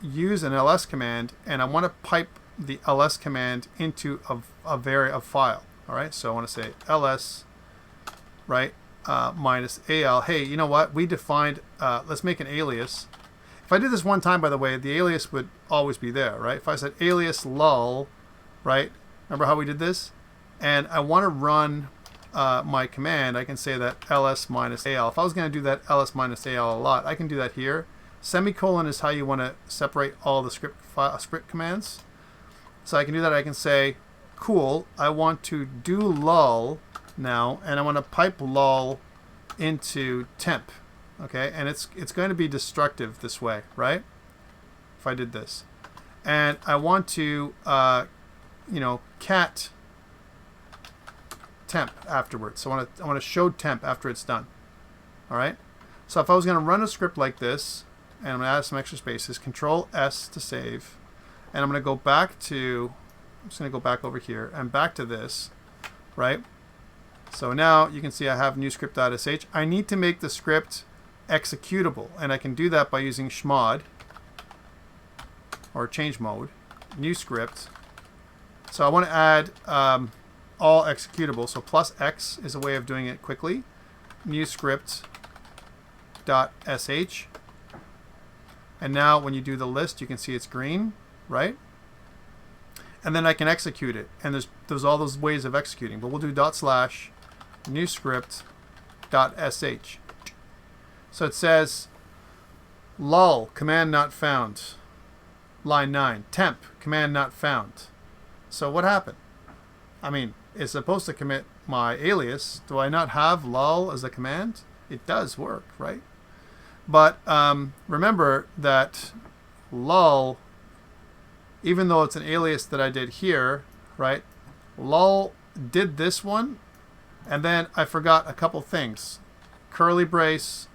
use an ls command, and I want to pipe the ls command into a file. All right, so I want to say ls, right, minus al. Hey, you know what? We defined, let's make an alias. If I did this one time, by the way, the alias would always be there, right? If I said alias lull, right? Remember how we did this? And I want to run my command. I can say that ls minus al. If I was going to do that ls minus al a lot, I can do that here. Semicolon is how you want to separate all the script commands. So I can do that. I can say, cool, I want to do lull now, and I want to pipe lull into temp. Okay, and it's going to be destructive this way, right? If I did this, and I want to cat temp afterwards. So I want to show temp after it's done. All right. So if I was going to run a script like this, and I'm going to add some extra spaces, Control S to save, and I'm going to go back to. I'm just going to go back over here and back to this, right? So now you can see I have new script.sh. I need to make the script executable, and I can do that by using chmod or change mode, new script. So I want to add all executable. So plus X is a way of doing it quickly. New script.sh. And now when you do the list, you can see it's green, right? and then I can execute it. And there's all those ways of executing. But we'll do / new script .sh. So it says lol, command not found. Line 9, temp, command not found. So what happened? I mean, it's supposed to commit my alias. Do I not have lol as a command? It does work, right? But remember that lol, even though it's an alias that I did here, right? Lol did this one, and then I forgot a couple things. Curly brace,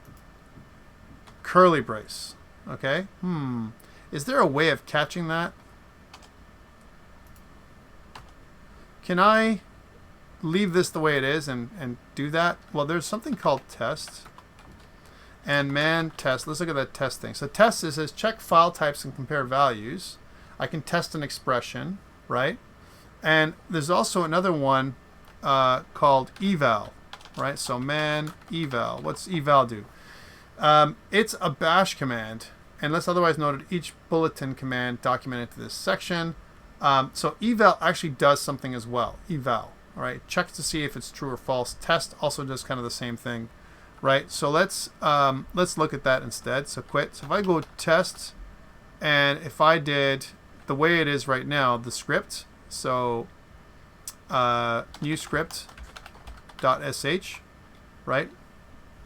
curly brace. Okay? Is there a way of catching that? Can I leave this the way it is and do that? Well, there's something called test. And man test. Let's look at that test thing. So test says check file types and compare values. I can test an expression, right? And there's also another one called eval, right? So man eval. What's eval do? It's a bash command, unless otherwise noted, each bulletin command documented to this section. So eval actually does something as well. Eval, all right? Checks to see if it's true or false. Test also does kind of the same thing, right? So let's look at that instead. So quit. So if I go test, and if I did the way it is right now, the script, so new script .sh, right?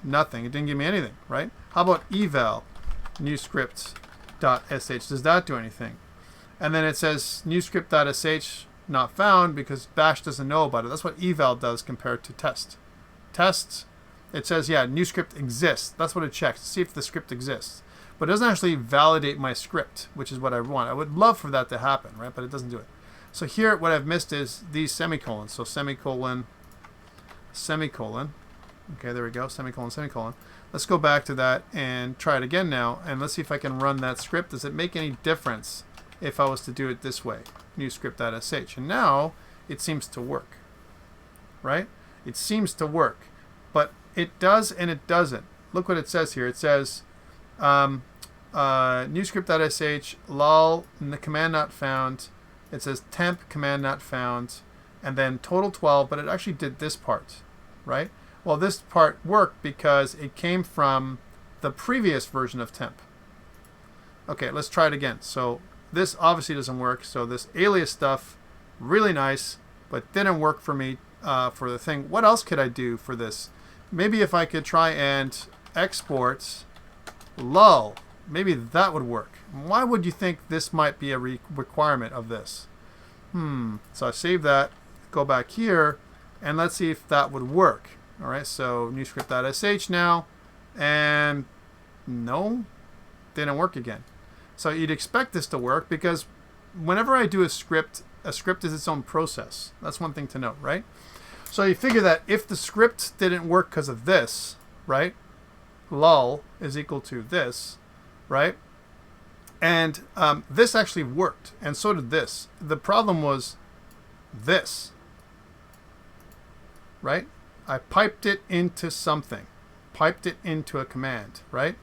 Nothing. It didn't give me anything, right? How about eval new script .sh? Does that do anything? And then it says new script .sh not found because bash doesn't know about it. That's what eval does compared to test. Test, it says, yeah, new script exists. That's what it checks to see if the script exists. But it doesn't actually validate my script, which is what I want. I would love for that to happen, right? But it doesn't do it. So here, what I've missed is these semicolons. So semicolon, semicolon. Okay, there we go. Semicolon, semicolon. Let's go back to that and try it again now. And let's see if I can run that script. Does it make any difference if I was to do it this way? New script.sh. And now it seems to work, right? It seems to work. But it does and it doesn't. Look what it says here. It says new script.sh, lol, the command not found. It says temp, command not found. And then total 12, but it actually did this part, right? Well, this part worked because it came from the previous version of temp. Okay, let's try it again. So this obviously doesn't work. So this alias stuff, really nice, but didn't work for me for the thing. What else could I do for this? Maybe if I could try and export lol, maybe that would work. Why would you think this might be a requirement of this? So I save that, go back here, and let's see if that would work. All right, so new script.sh now, and no, didn't work again. So you'd expect this to work because whenever I do a script is its own process. That's one thing to note, right? So you figure that if the script didn't work because of this, right, lol is equal to this, right? And this actually worked, and so did this. The problem was this, right? I piped it into something, piped it into a command, right?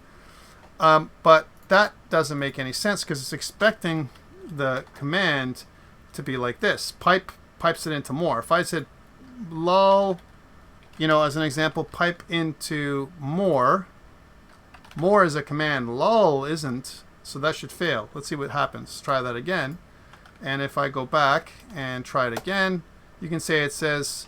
But that doesn't make any sense because it's expecting the command to be like this. Pipes it into more. If I said lol, you know, as an example, pipe into more. More is a command. Lol isn't, so that should fail. Let's see what happens. Let's try that again. And if I go back and try it again, you can say it says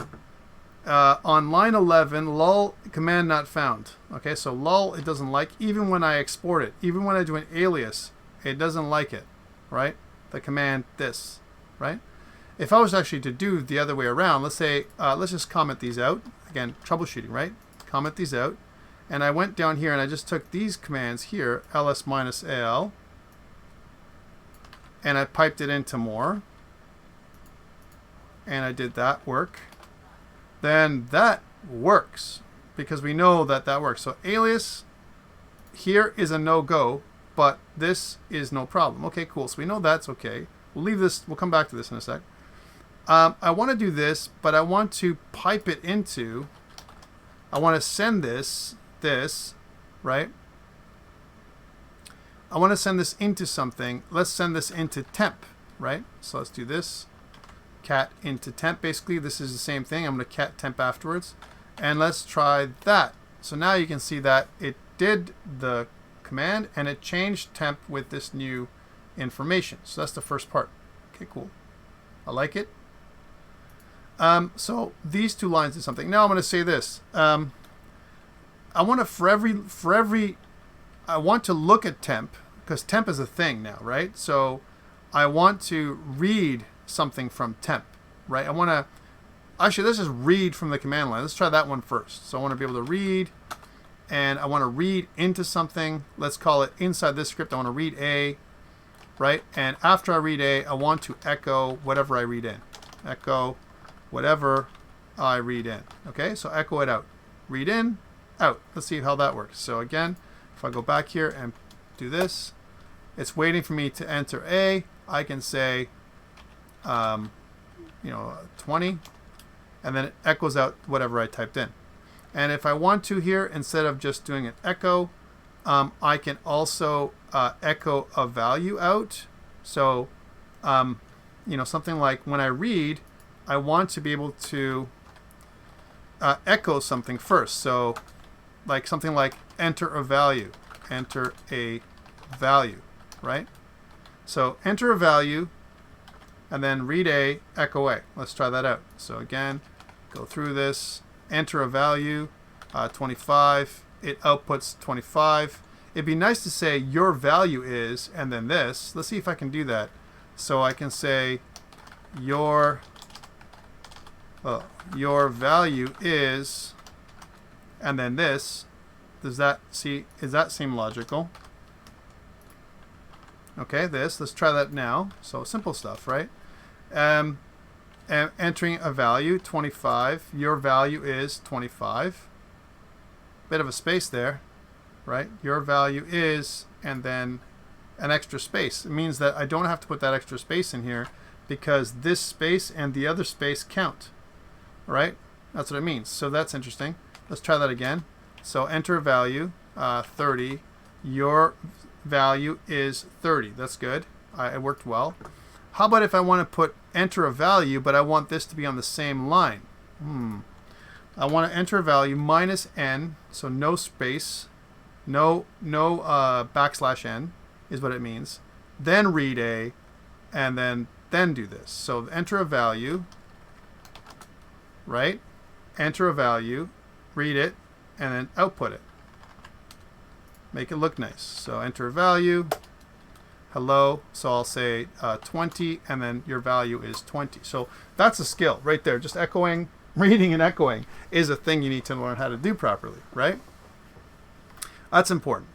on line 11, lol, command not found. Okay, so lol it doesn't like, even when I export it, even when I do an alias, it doesn't like it, right? The command this, right? If I was actually to do the other way around, let's say, let's just comment these out. Again, troubleshooting, right? Comment these out. And I went down here and I just took these commands here, ls minus al, and I piped it into more. And I did that work. Then that works because we know that that works. So alias here is a no-go, but this is no problem. Okay, cool. So we know that's okay. We'll leave this. We'll come back to this in a sec. I want to do this, but I want to pipe it into, I want to send this, right? I want to send this into something. Let's send this into temp. right? So let's do this. Cat into temp. Basically, this is the same thing. I'm going to cat temp afterwards. And let's try that. So now you can see that it did the command and it changed temp with this new information. So that's the first part. Okay, cool. I like it. So these two lines did something. Now I'm going to say this. I want to I want to look at temp, because temp is a thing now, right? So I want to read something from temp, right? I want to, actually, let's just read from the command line. Let's try that one first. So I want to be able to read, and I want to read into something. Let's call it inside this script. I want to read A, right? And after I read A, I want to echo whatever I read in. Echo whatever I read in. Okay, so echo it out. Read in, out. Let's see how that works. So again, if I go back here and do this, it's waiting for me to enter A. I can say, 20, and then it echoes out whatever I typed in. And if I want to here, instead of just doing an echo, I can also echo a value out. So, something like when I read, I want to be able to echo something first. So, like something like enter a value, right? So enter a value, and then read A, echo A. Let's try that out. So again, go through this, enter a value, 25. It outputs 25. It'd be nice to say your value is, and then this. Let's see if I can do that. So I can say your value is, and then this. Does that seem logical? Okay, let's try that now. So simple stuff, right? Entering a value, 25. Your value is 25. Bit of a space there, right? Your value is, and then an extra space. It means that I don't have to put that extra space in here because this space and the other space count, right? That's what it means. So that's interesting. Let's try that again. So enter a value, 30. Your value is 30. That's good. It worked well. How about if I want to put enter a value, but I want this to be on the same line? I want to enter a value minus n, so no space, no \n is what it means. Then read A, and then do this. So enter a value, right? Enter a value, read it, and then output it. Make it look nice. So enter a value, hello. So I'll say 20, and then your value is 20. So that's a skill right there. Just echoing, reading and echoing is a thing you need to learn how to do properly, right? That's important.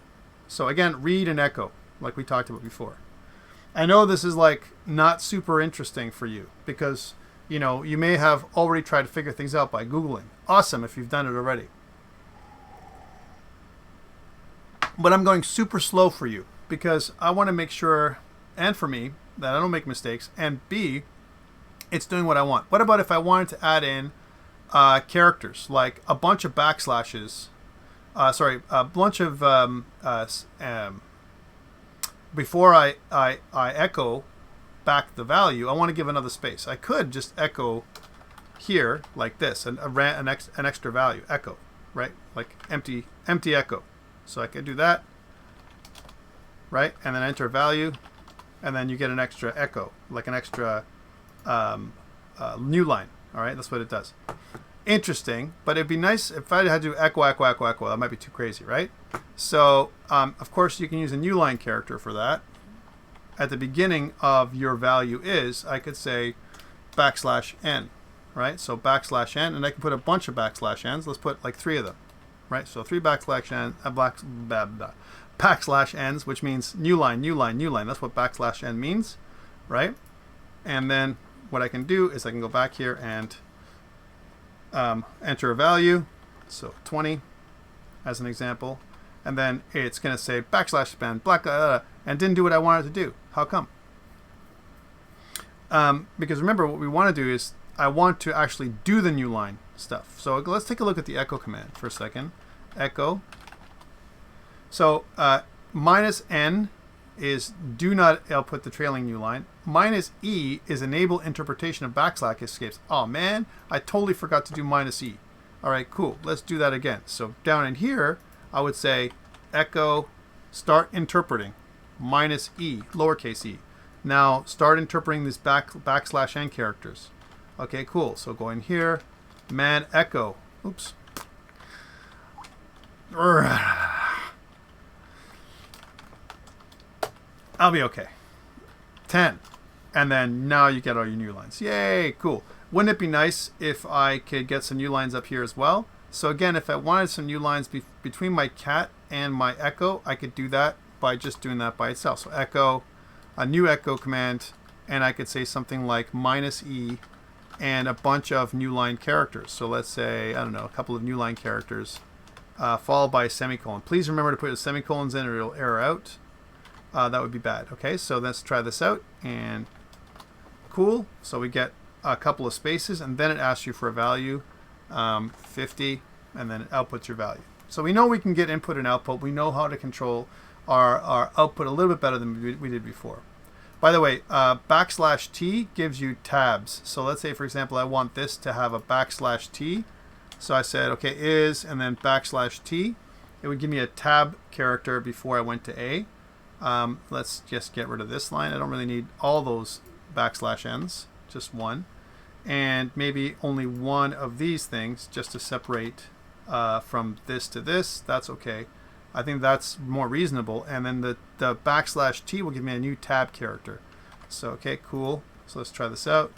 So again, read and echo, like we talked about before. I know this is like not super interesting for you because, you may have already tried to figure things out by Googling. Awesome if you've done it already. But I'm going super slow for you because I want to make sure, and for me, that I don't make mistakes, and B, it's doing what I want. What about if I wanted to add in characters, like a bunch of backslashes, a bunch of, before I echo back the value, I want to give another space. I could just echo here like this, and an extra value, echo, right? Like empty echo. So I can do that, right? And then enter a value, and then you get an extra echo, like an extra new line. All right, that's what it does. Interesting, but it'd be nice if I had to do echo. That might be too crazy, right? So, of course, you can use a new line character for that. At the beginning of your value is, I could say \n, right? So \n, and I can put a bunch of \n's. Let's put like 3 of them. Right, so 3 \n's, which means new line. That's what \n means, right? And then what I can do is I can go back here and enter a value, so 20 as an example, and then it's going to say \n, and didn't do what I wanted to do. How come? Because remember, what we want to do is I want to actually do the new line stuff. So let's take a look at the echo command for a second. Echo. So minus n is do not output the trailing new line. -E is enable interpretation of backslash escapes. Oh man, I totally forgot to do -E. All right, cool. Let's do that again. So down in here, I would say echo start interpreting -E, lowercase e. Now start interpreting these backslash n characters. Okay, cool. So go in here, man echo. Oops. I'll be okay. 10. And then now you get all your new lines. Yay, cool. Wouldn't it be nice if I could get some new lines up here as well? So again, if I wanted some new lines between my cat and my echo, I could do that by just doing that by itself. So echo, a new echo command, and I could say something like -E and a bunch of new line characters. So let's say, I don't know, a couple of new line characters followed by a semicolon. Please remember to put the semicolons in or it'll error out. That would be bad. Okay, so let's try this out, and cool. So we get a couple of spaces, and then it asks you for a value, 50, and then it outputs your value. So we know we can get input and output. We know how to control our output a little bit better than we did before. By the way, /T gives you tabs. So let's say, for example, I want this to have a /T. So I said, okay, is, and then /T. It would give me a tab character before I went to A. Let's just get rid of this line. I don't really need all those /Ns, just one. And maybe only one of these things just to separate from this to this. That's okay. I think that's more reasonable. And then the /T will give me a new tab character. So, okay, cool. So let's try this out.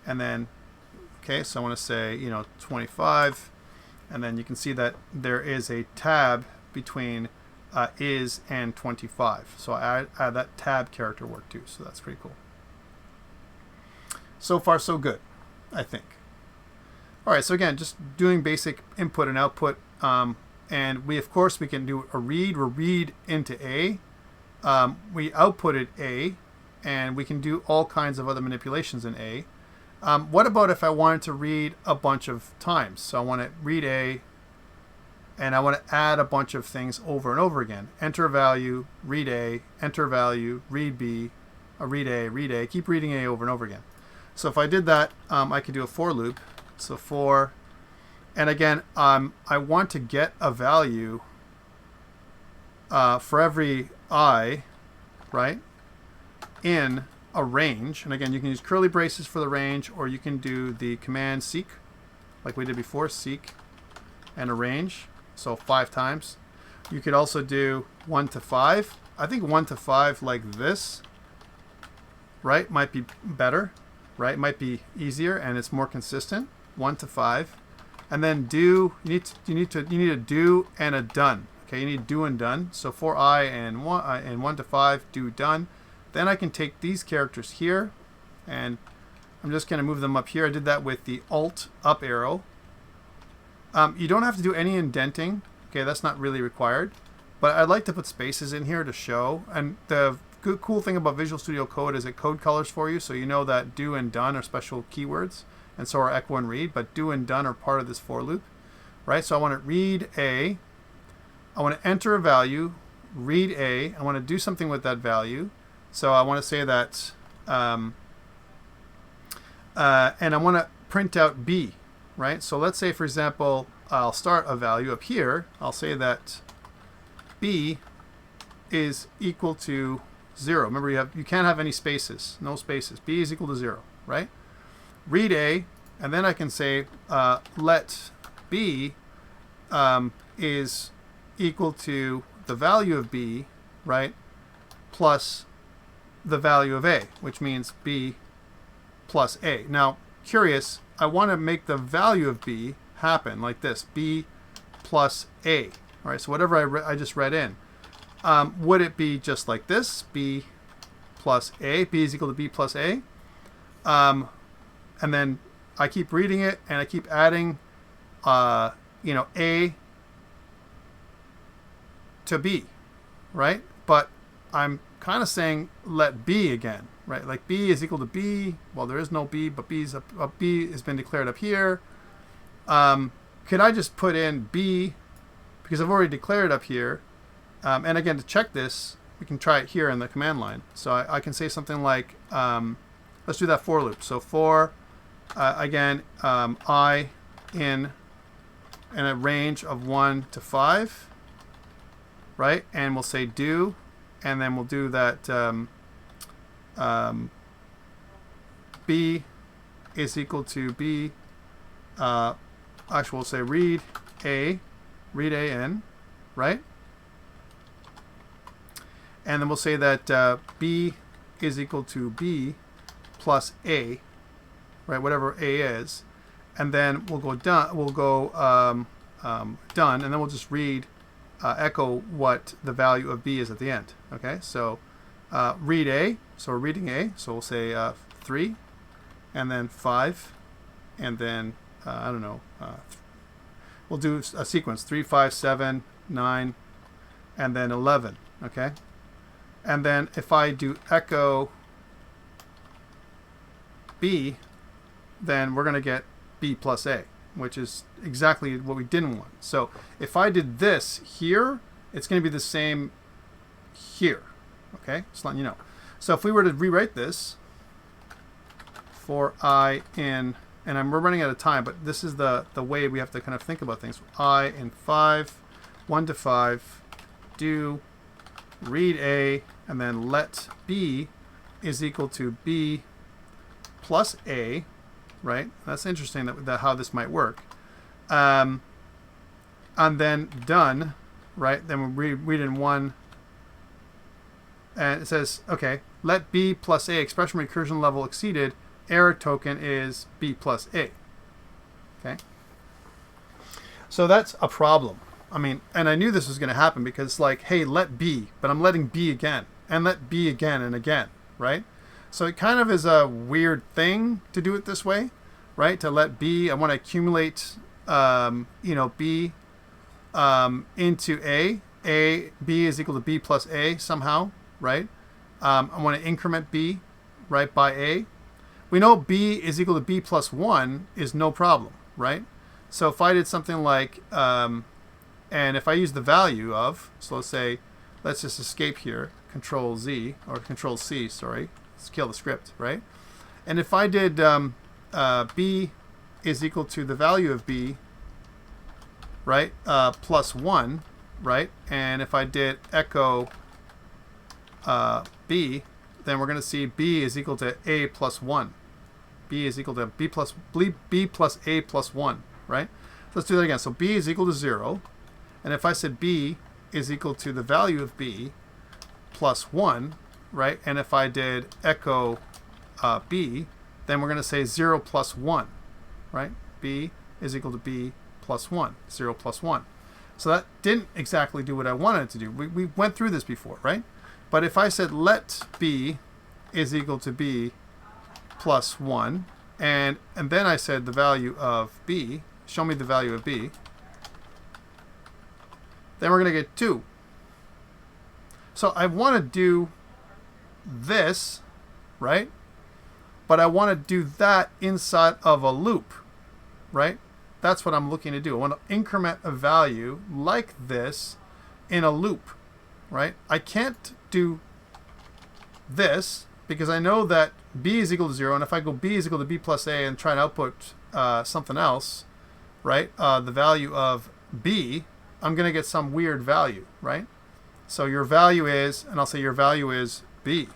And then, okay, so I want to say, 25. And then you can see that there is a tab between is and 25. So I add that tab character work too. So that's pretty cool. So far, so good, I think. All right, so again, just doing basic input and output. And we, of course, we can do a read. We'll read into A. We outputted A, and we can do all kinds of other manipulations in A. What about if I wanted to read a bunch of times? So I want to read A, and I want to add a bunch of things over and over again. Enter a value, read A, enter a value, read B, read A, keep reading A over and over again. So if I did that, I could do a for loop. So for, and again, I want to get a value for every I, right, in a range. And again, you can use curly braces for the range, or you can do the command seek, like we did before, seek and a range. So 5 times. You could also do 1 to 5. I think 1 to 5 like this, right, might be better, right? Might be easier and it's more consistent. 1 to 5, and then do. You need a do and a done. Okay, you need do and done. So for I and 1 to 5, do done. Then I can take these characters here, and I'm just going to move them up here. I did that with the Alt up arrow. You don't have to do any indenting. Okay, that's not really required. But I'd like to put spaces in here to show. And the cool thing about Visual Studio Code is it code colors for you, so you know that do and done are special keywords, and so are echo and read. But do and done are part of this for loop, right? So I want to read A. I want to enter a value, read A. I want to do something with that value. So I want to say that, and I want to print out B. Right? So let's say, for example, I'll start a value up here. I'll say that B is equal to 0. Remember, you can't have any spaces, no spaces. B is equal to 0, right? Read A, and then I can say let B is equal to the value of B, right, plus the value of A, which means B plus A. Now, curious, I want to make the value of B happen like this, B plus A. All right, so whatever I just read in, would it be just like this, B plus A, B is equal to B plus A? And then I keep reading it, and I keep adding, A to B, right? But I'm kind of saying let B again. Right, like B is equal to B. Well, there is no B, but B has been declared up here. Could I just put in B, because I've already declared up here? And again, to check this, we can try it here in the command line. So I can say something like, let's do that for loop. So for, again, I in a range of 1 to 5, right? And we'll say do, and then we'll do that b is equal to b, actually we'll say read a in, right? And then we'll say that b is equal to b plus a, right? Whatever a is, and then we'll go done. We'll go done, and then we'll just read echo what the value of b is at the end. Okay, so read a. So we're reading a. So we'll say 3, and then 5, and then I don't know. We'll do a sequence 3, 5, 7, 9, and then 11. Okay. And then if I do echo b, then we're going to get b plus a, which is exactly what we didn't want. So if I did this here, it's going to be the same here. Okay, just letting you know. So if we were to rewrite this for I in, and we're running out of time, but this is the way we have to kind of think about things. I in 5, 1 to 5, do read a, and then let b is equal to b plus a, right? That's interesting that how this might work. And then done, right? Then we read in 1, and it says, okay, let b plus a expression recursion level exceeded. Error token is b plus a. Okay. So that's a problem. I mean, and I knew this was going to happen because, like, hey, let b, but I'm letting b again, and let b again and again, right? So it kind of is a weird thing to do it this way, right? To let b, I want to accumulate, b into a. B is equal to b plus a somehow, right? I want to increment b, right, by a. We know b is equal to b plus 1 is no problem, right? So if I did something like, and if I use the value of, so let's say, let's just escape here, Control Z, or Control C, sorry. Let's kill the script, right? And if I did b is equal to the value of b, right, plus 1, right? And if I did echo b, then we're going to see b is equal to a plus 1. B is equal to b plus a plus 1, right? So let's do that again. So b is equal to 0. And if I said b is equal to the value of b plus 1, right? And if I did echo b, then we're going to say 0 plus 1, right? B is equal to b plus 1, 0 plus 1. So that didn't exactly do what I wanted it to do. We went through this before, right? But if I said let b is equal to b plus 1, and then I said the value of b, show me the value of b, then we're going to get 2. So I want to do this, right? But I want to do that inside of a loop, right? That's what I'm looking to do. I want to increment a value like this in a loop, right? I can't do this because I know that b is equal to 0, and if I go b is equal to b plus a and try and output something else, right, the value of b, I'm going to get some weird value, right? So your value is, and I'll say your value is b,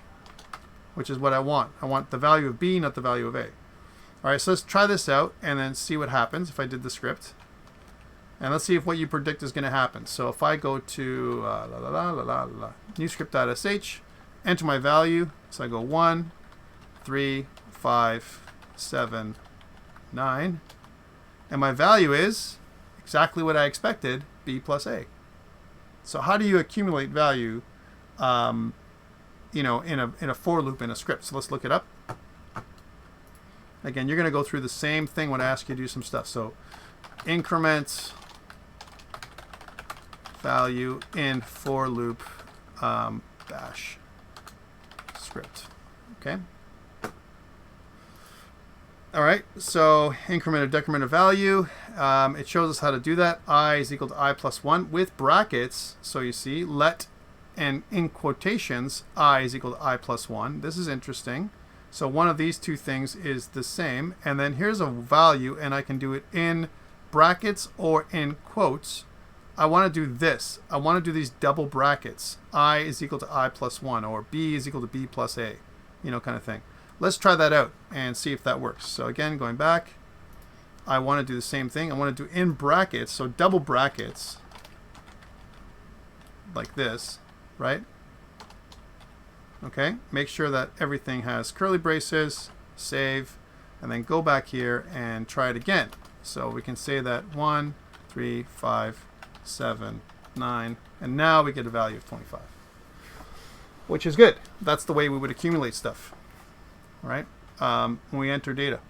which is what I want. I want the value of b, not the value of a. All right, so let's try this out and then see what happens if I did the script. And let's see if what you predict is going to happen. So if I go to new script.sh, enter my value. So I go 1, 3, 5, 7, 9. And my value is exactly what I expected, b plus a. So how do you accumulate value, in a for loop in a script? So let's look it up. Again, you're going to go through the same thing when I ask you to do some stuff. So increment value in for loop bash script. Okay. All right. So increment or decrement of value. It shows us how to do that. I is equal to I plus 1 with brackets. So you see, let and in quotations, I is equal to I plus 1. This is interesting. So one of these two things is the same. And then here's a value, and I can do it in brackets or in quotes. I want to do this. I want to do these double brackets. I is equal to I plus 1, or B is equal to B plus A, kind of thing. Let's try that out and see if that works. So again, going back, I want to do the same thing. I want to do in brackets, so double brackets, like this, right? Okay, make sure that everything has curly braces, save, and then go back here and try it again. So we can say that 1, 3, 5, 7, 9, and now we get a value of 25, which is good. That's the way we would accumulate stuff, right? When we enter data.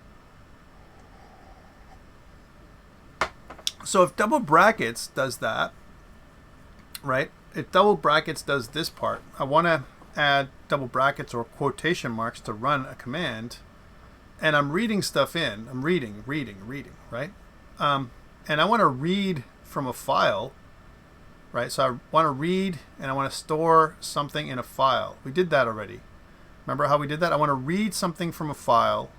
So if double brackets does that, right? If double brackets does this part, I want to add double brackets or quotation marks to run a command, and I'm reading stuff in. I'm reading, right? And I want to read from a file, right? So I want to read and I want to store something in a file. We did that already. Remember how we did that? I want to read something from a file,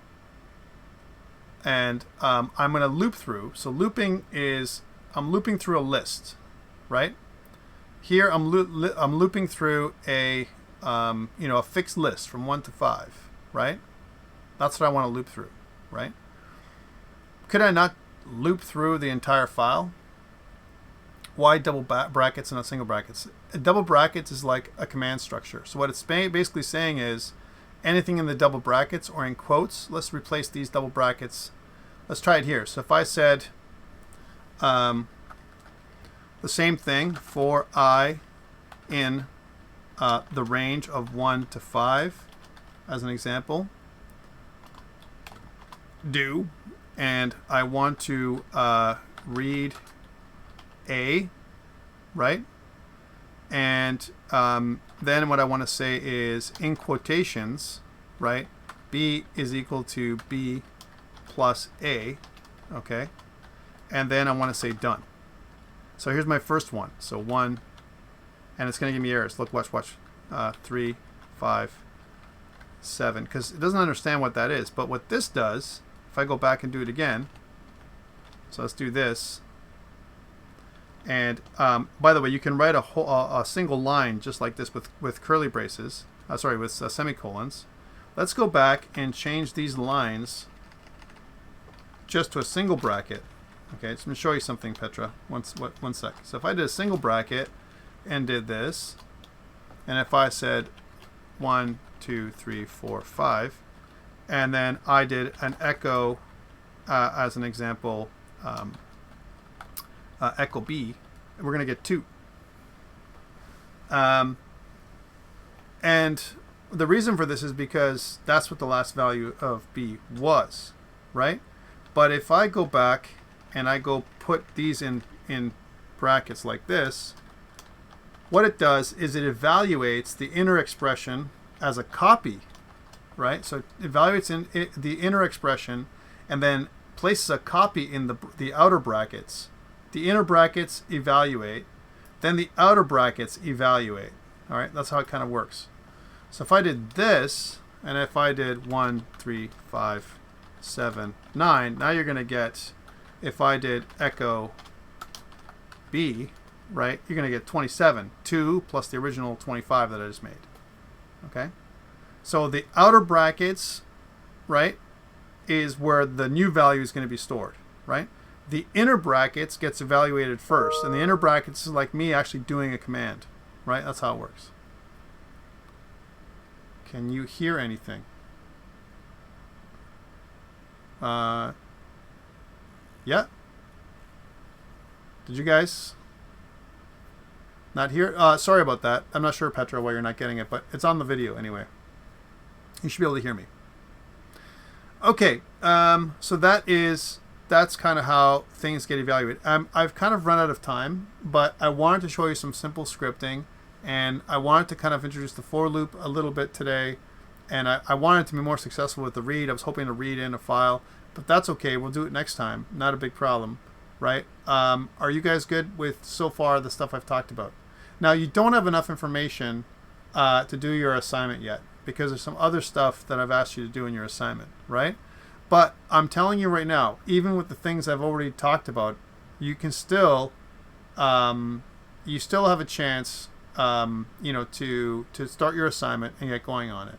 and I'm going to loop through. So looping is, I'm looping through a list, right? Here I'm looping through a a fixed list from 1 to 5, right? That's what I want to loop through, right? Could I not loop through the entire file? Why double brackets and not single brackets? Double brackets is like a command structure. So what it's basically saying is anything in the double brackets or in quotes, let's replace these double brackets. Let's try it here. So if I said the same thing for I in the range of 1 to 5, as an example, do, and I want to read A, right? And then what I want to say is in quotations, right? B is equal to B plus A, okay? And then I want to say done. So here's my first one. So 1, and it's going to give me errors. Look, watch. 3, 5, 7, because it doesn't understand what that is. But what this does, if I go back and do it again, so let's do this. And by the way, you can write a single line just like this with curly braces. With semicolons. Let's go back and change these lines just to a single bracket. Okay, so I'm going to show you something, Petra. One sec. So if I did a single bracket and did this, and if I said 1, 2, 3, 4, 5, and then I did an echo, as an example, echo B, we're going to get 2. And the reason for this is because that's what the last value of B was, right? But if I go back and I go put these in brackets like this, what it does is it evaluates the inner expression as a copy, right? So it evaluates the inner expression and then places a copy in the outer brackets. The inner brackets evaluate, then the outer brackets evaluate. All right, that's how it kind of works. So if I did this, and if I did 1, 3, 5, 7, 9, now you're going to get, if I did echo B, right, you're going to get 27, 2 plus the original 25 that I just made. Okay? So the outer brackets, right, is where the new value is going to be stored, right? The inner brackets gets evaluated first, and the inner brackets is like me actually doing a command, right? That's how it works. Can you hear anything? Yeah? Did you guys not hear? Sorry about that. I'm not sure, Petra, why you're not getting it, but it's on the video anyway. You should be able to hear me. Okay, so that's kind of how things get evaluated. I've kind of run out of time, but I wanted to show you some simple scripting, and I wanted to kind of introduce the for loop a little bit today, and I wanted to be more successful with the read. I was hoping to read in a file, but that's okay. We'll do it next time. Not a big problem, right? Are you guys good with so far the stuff I've talked about? Now, you don't have enough information to do your assignment yet because there's some other stuff that I've asked you to do in your assignment, right? But I'm telling you right now, even with the things I've already talked about, you can still, you still have a chance, to start your assignment and get going on it.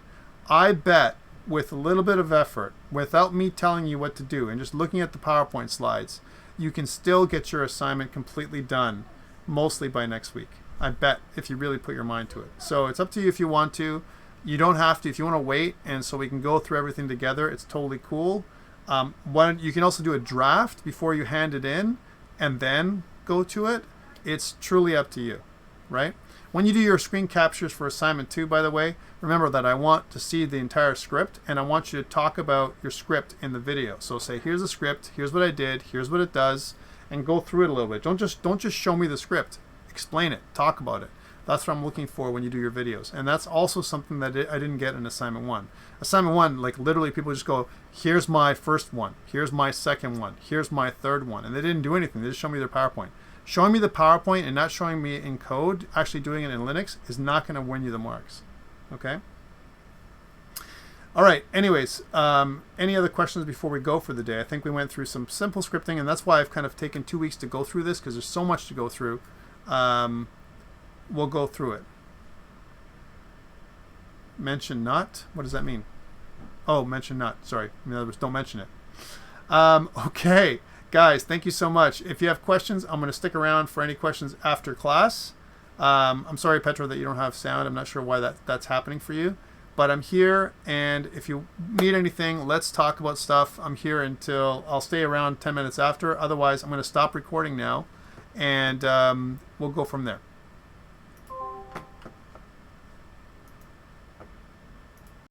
I bet with a little bit of effort, without me telling you what to do and just looking at the PowerPoint slides, you can still get your assignment completely done, mostly by next week. I bet, if you really put your mind to it. So it's up to you if you want to. You don't have to. If you want to wait and so we can go through everything together, it's totally cool. You can also do a draft before you hand it in and then go to it. It's truly up to you, right? When you do your screen captures for assignment 2, by the way, remember that I want to see the entire script and I want you to talk about your script in the video. So say, here's the script, here's what I did, here's what it does, and go through it a little bit. Don't just show me the script. Explain it, talk about it. That's what I'm looking for when you do your videos. And that's also something that I didn't get in assignment 1. Assignment 1, like literally people just go, here's my first one, here's my second one, here's my third one. And they didn't do anything. They just showed me their PowerPoint. Showing me the PowerPoint and not showing me in code, actually doing it in Linux, is not going to win you the marks. Okay? All right. Anyways, any other questions before we go for the day? I think we went through some simple scripting, and that's why I've kind of taken 2 weeks to go through this, because there's so much to go through. We'll go through it. Mention not? What does that mean? Oh, mention not. Sorry. In other words, don't mention it. Okay. Guys, thank you so much. If you have questions, I'm going to stick around for any questions after class. I'm sorry, Petra, that you don't have sound. I'm not sure why that's happening for you. But I'm here, and if you need anything, let's talk about stuff. I'm here until I'll stay around 10 minutes after. Otherwise, I'm going to stop recording now, and we'll go from there.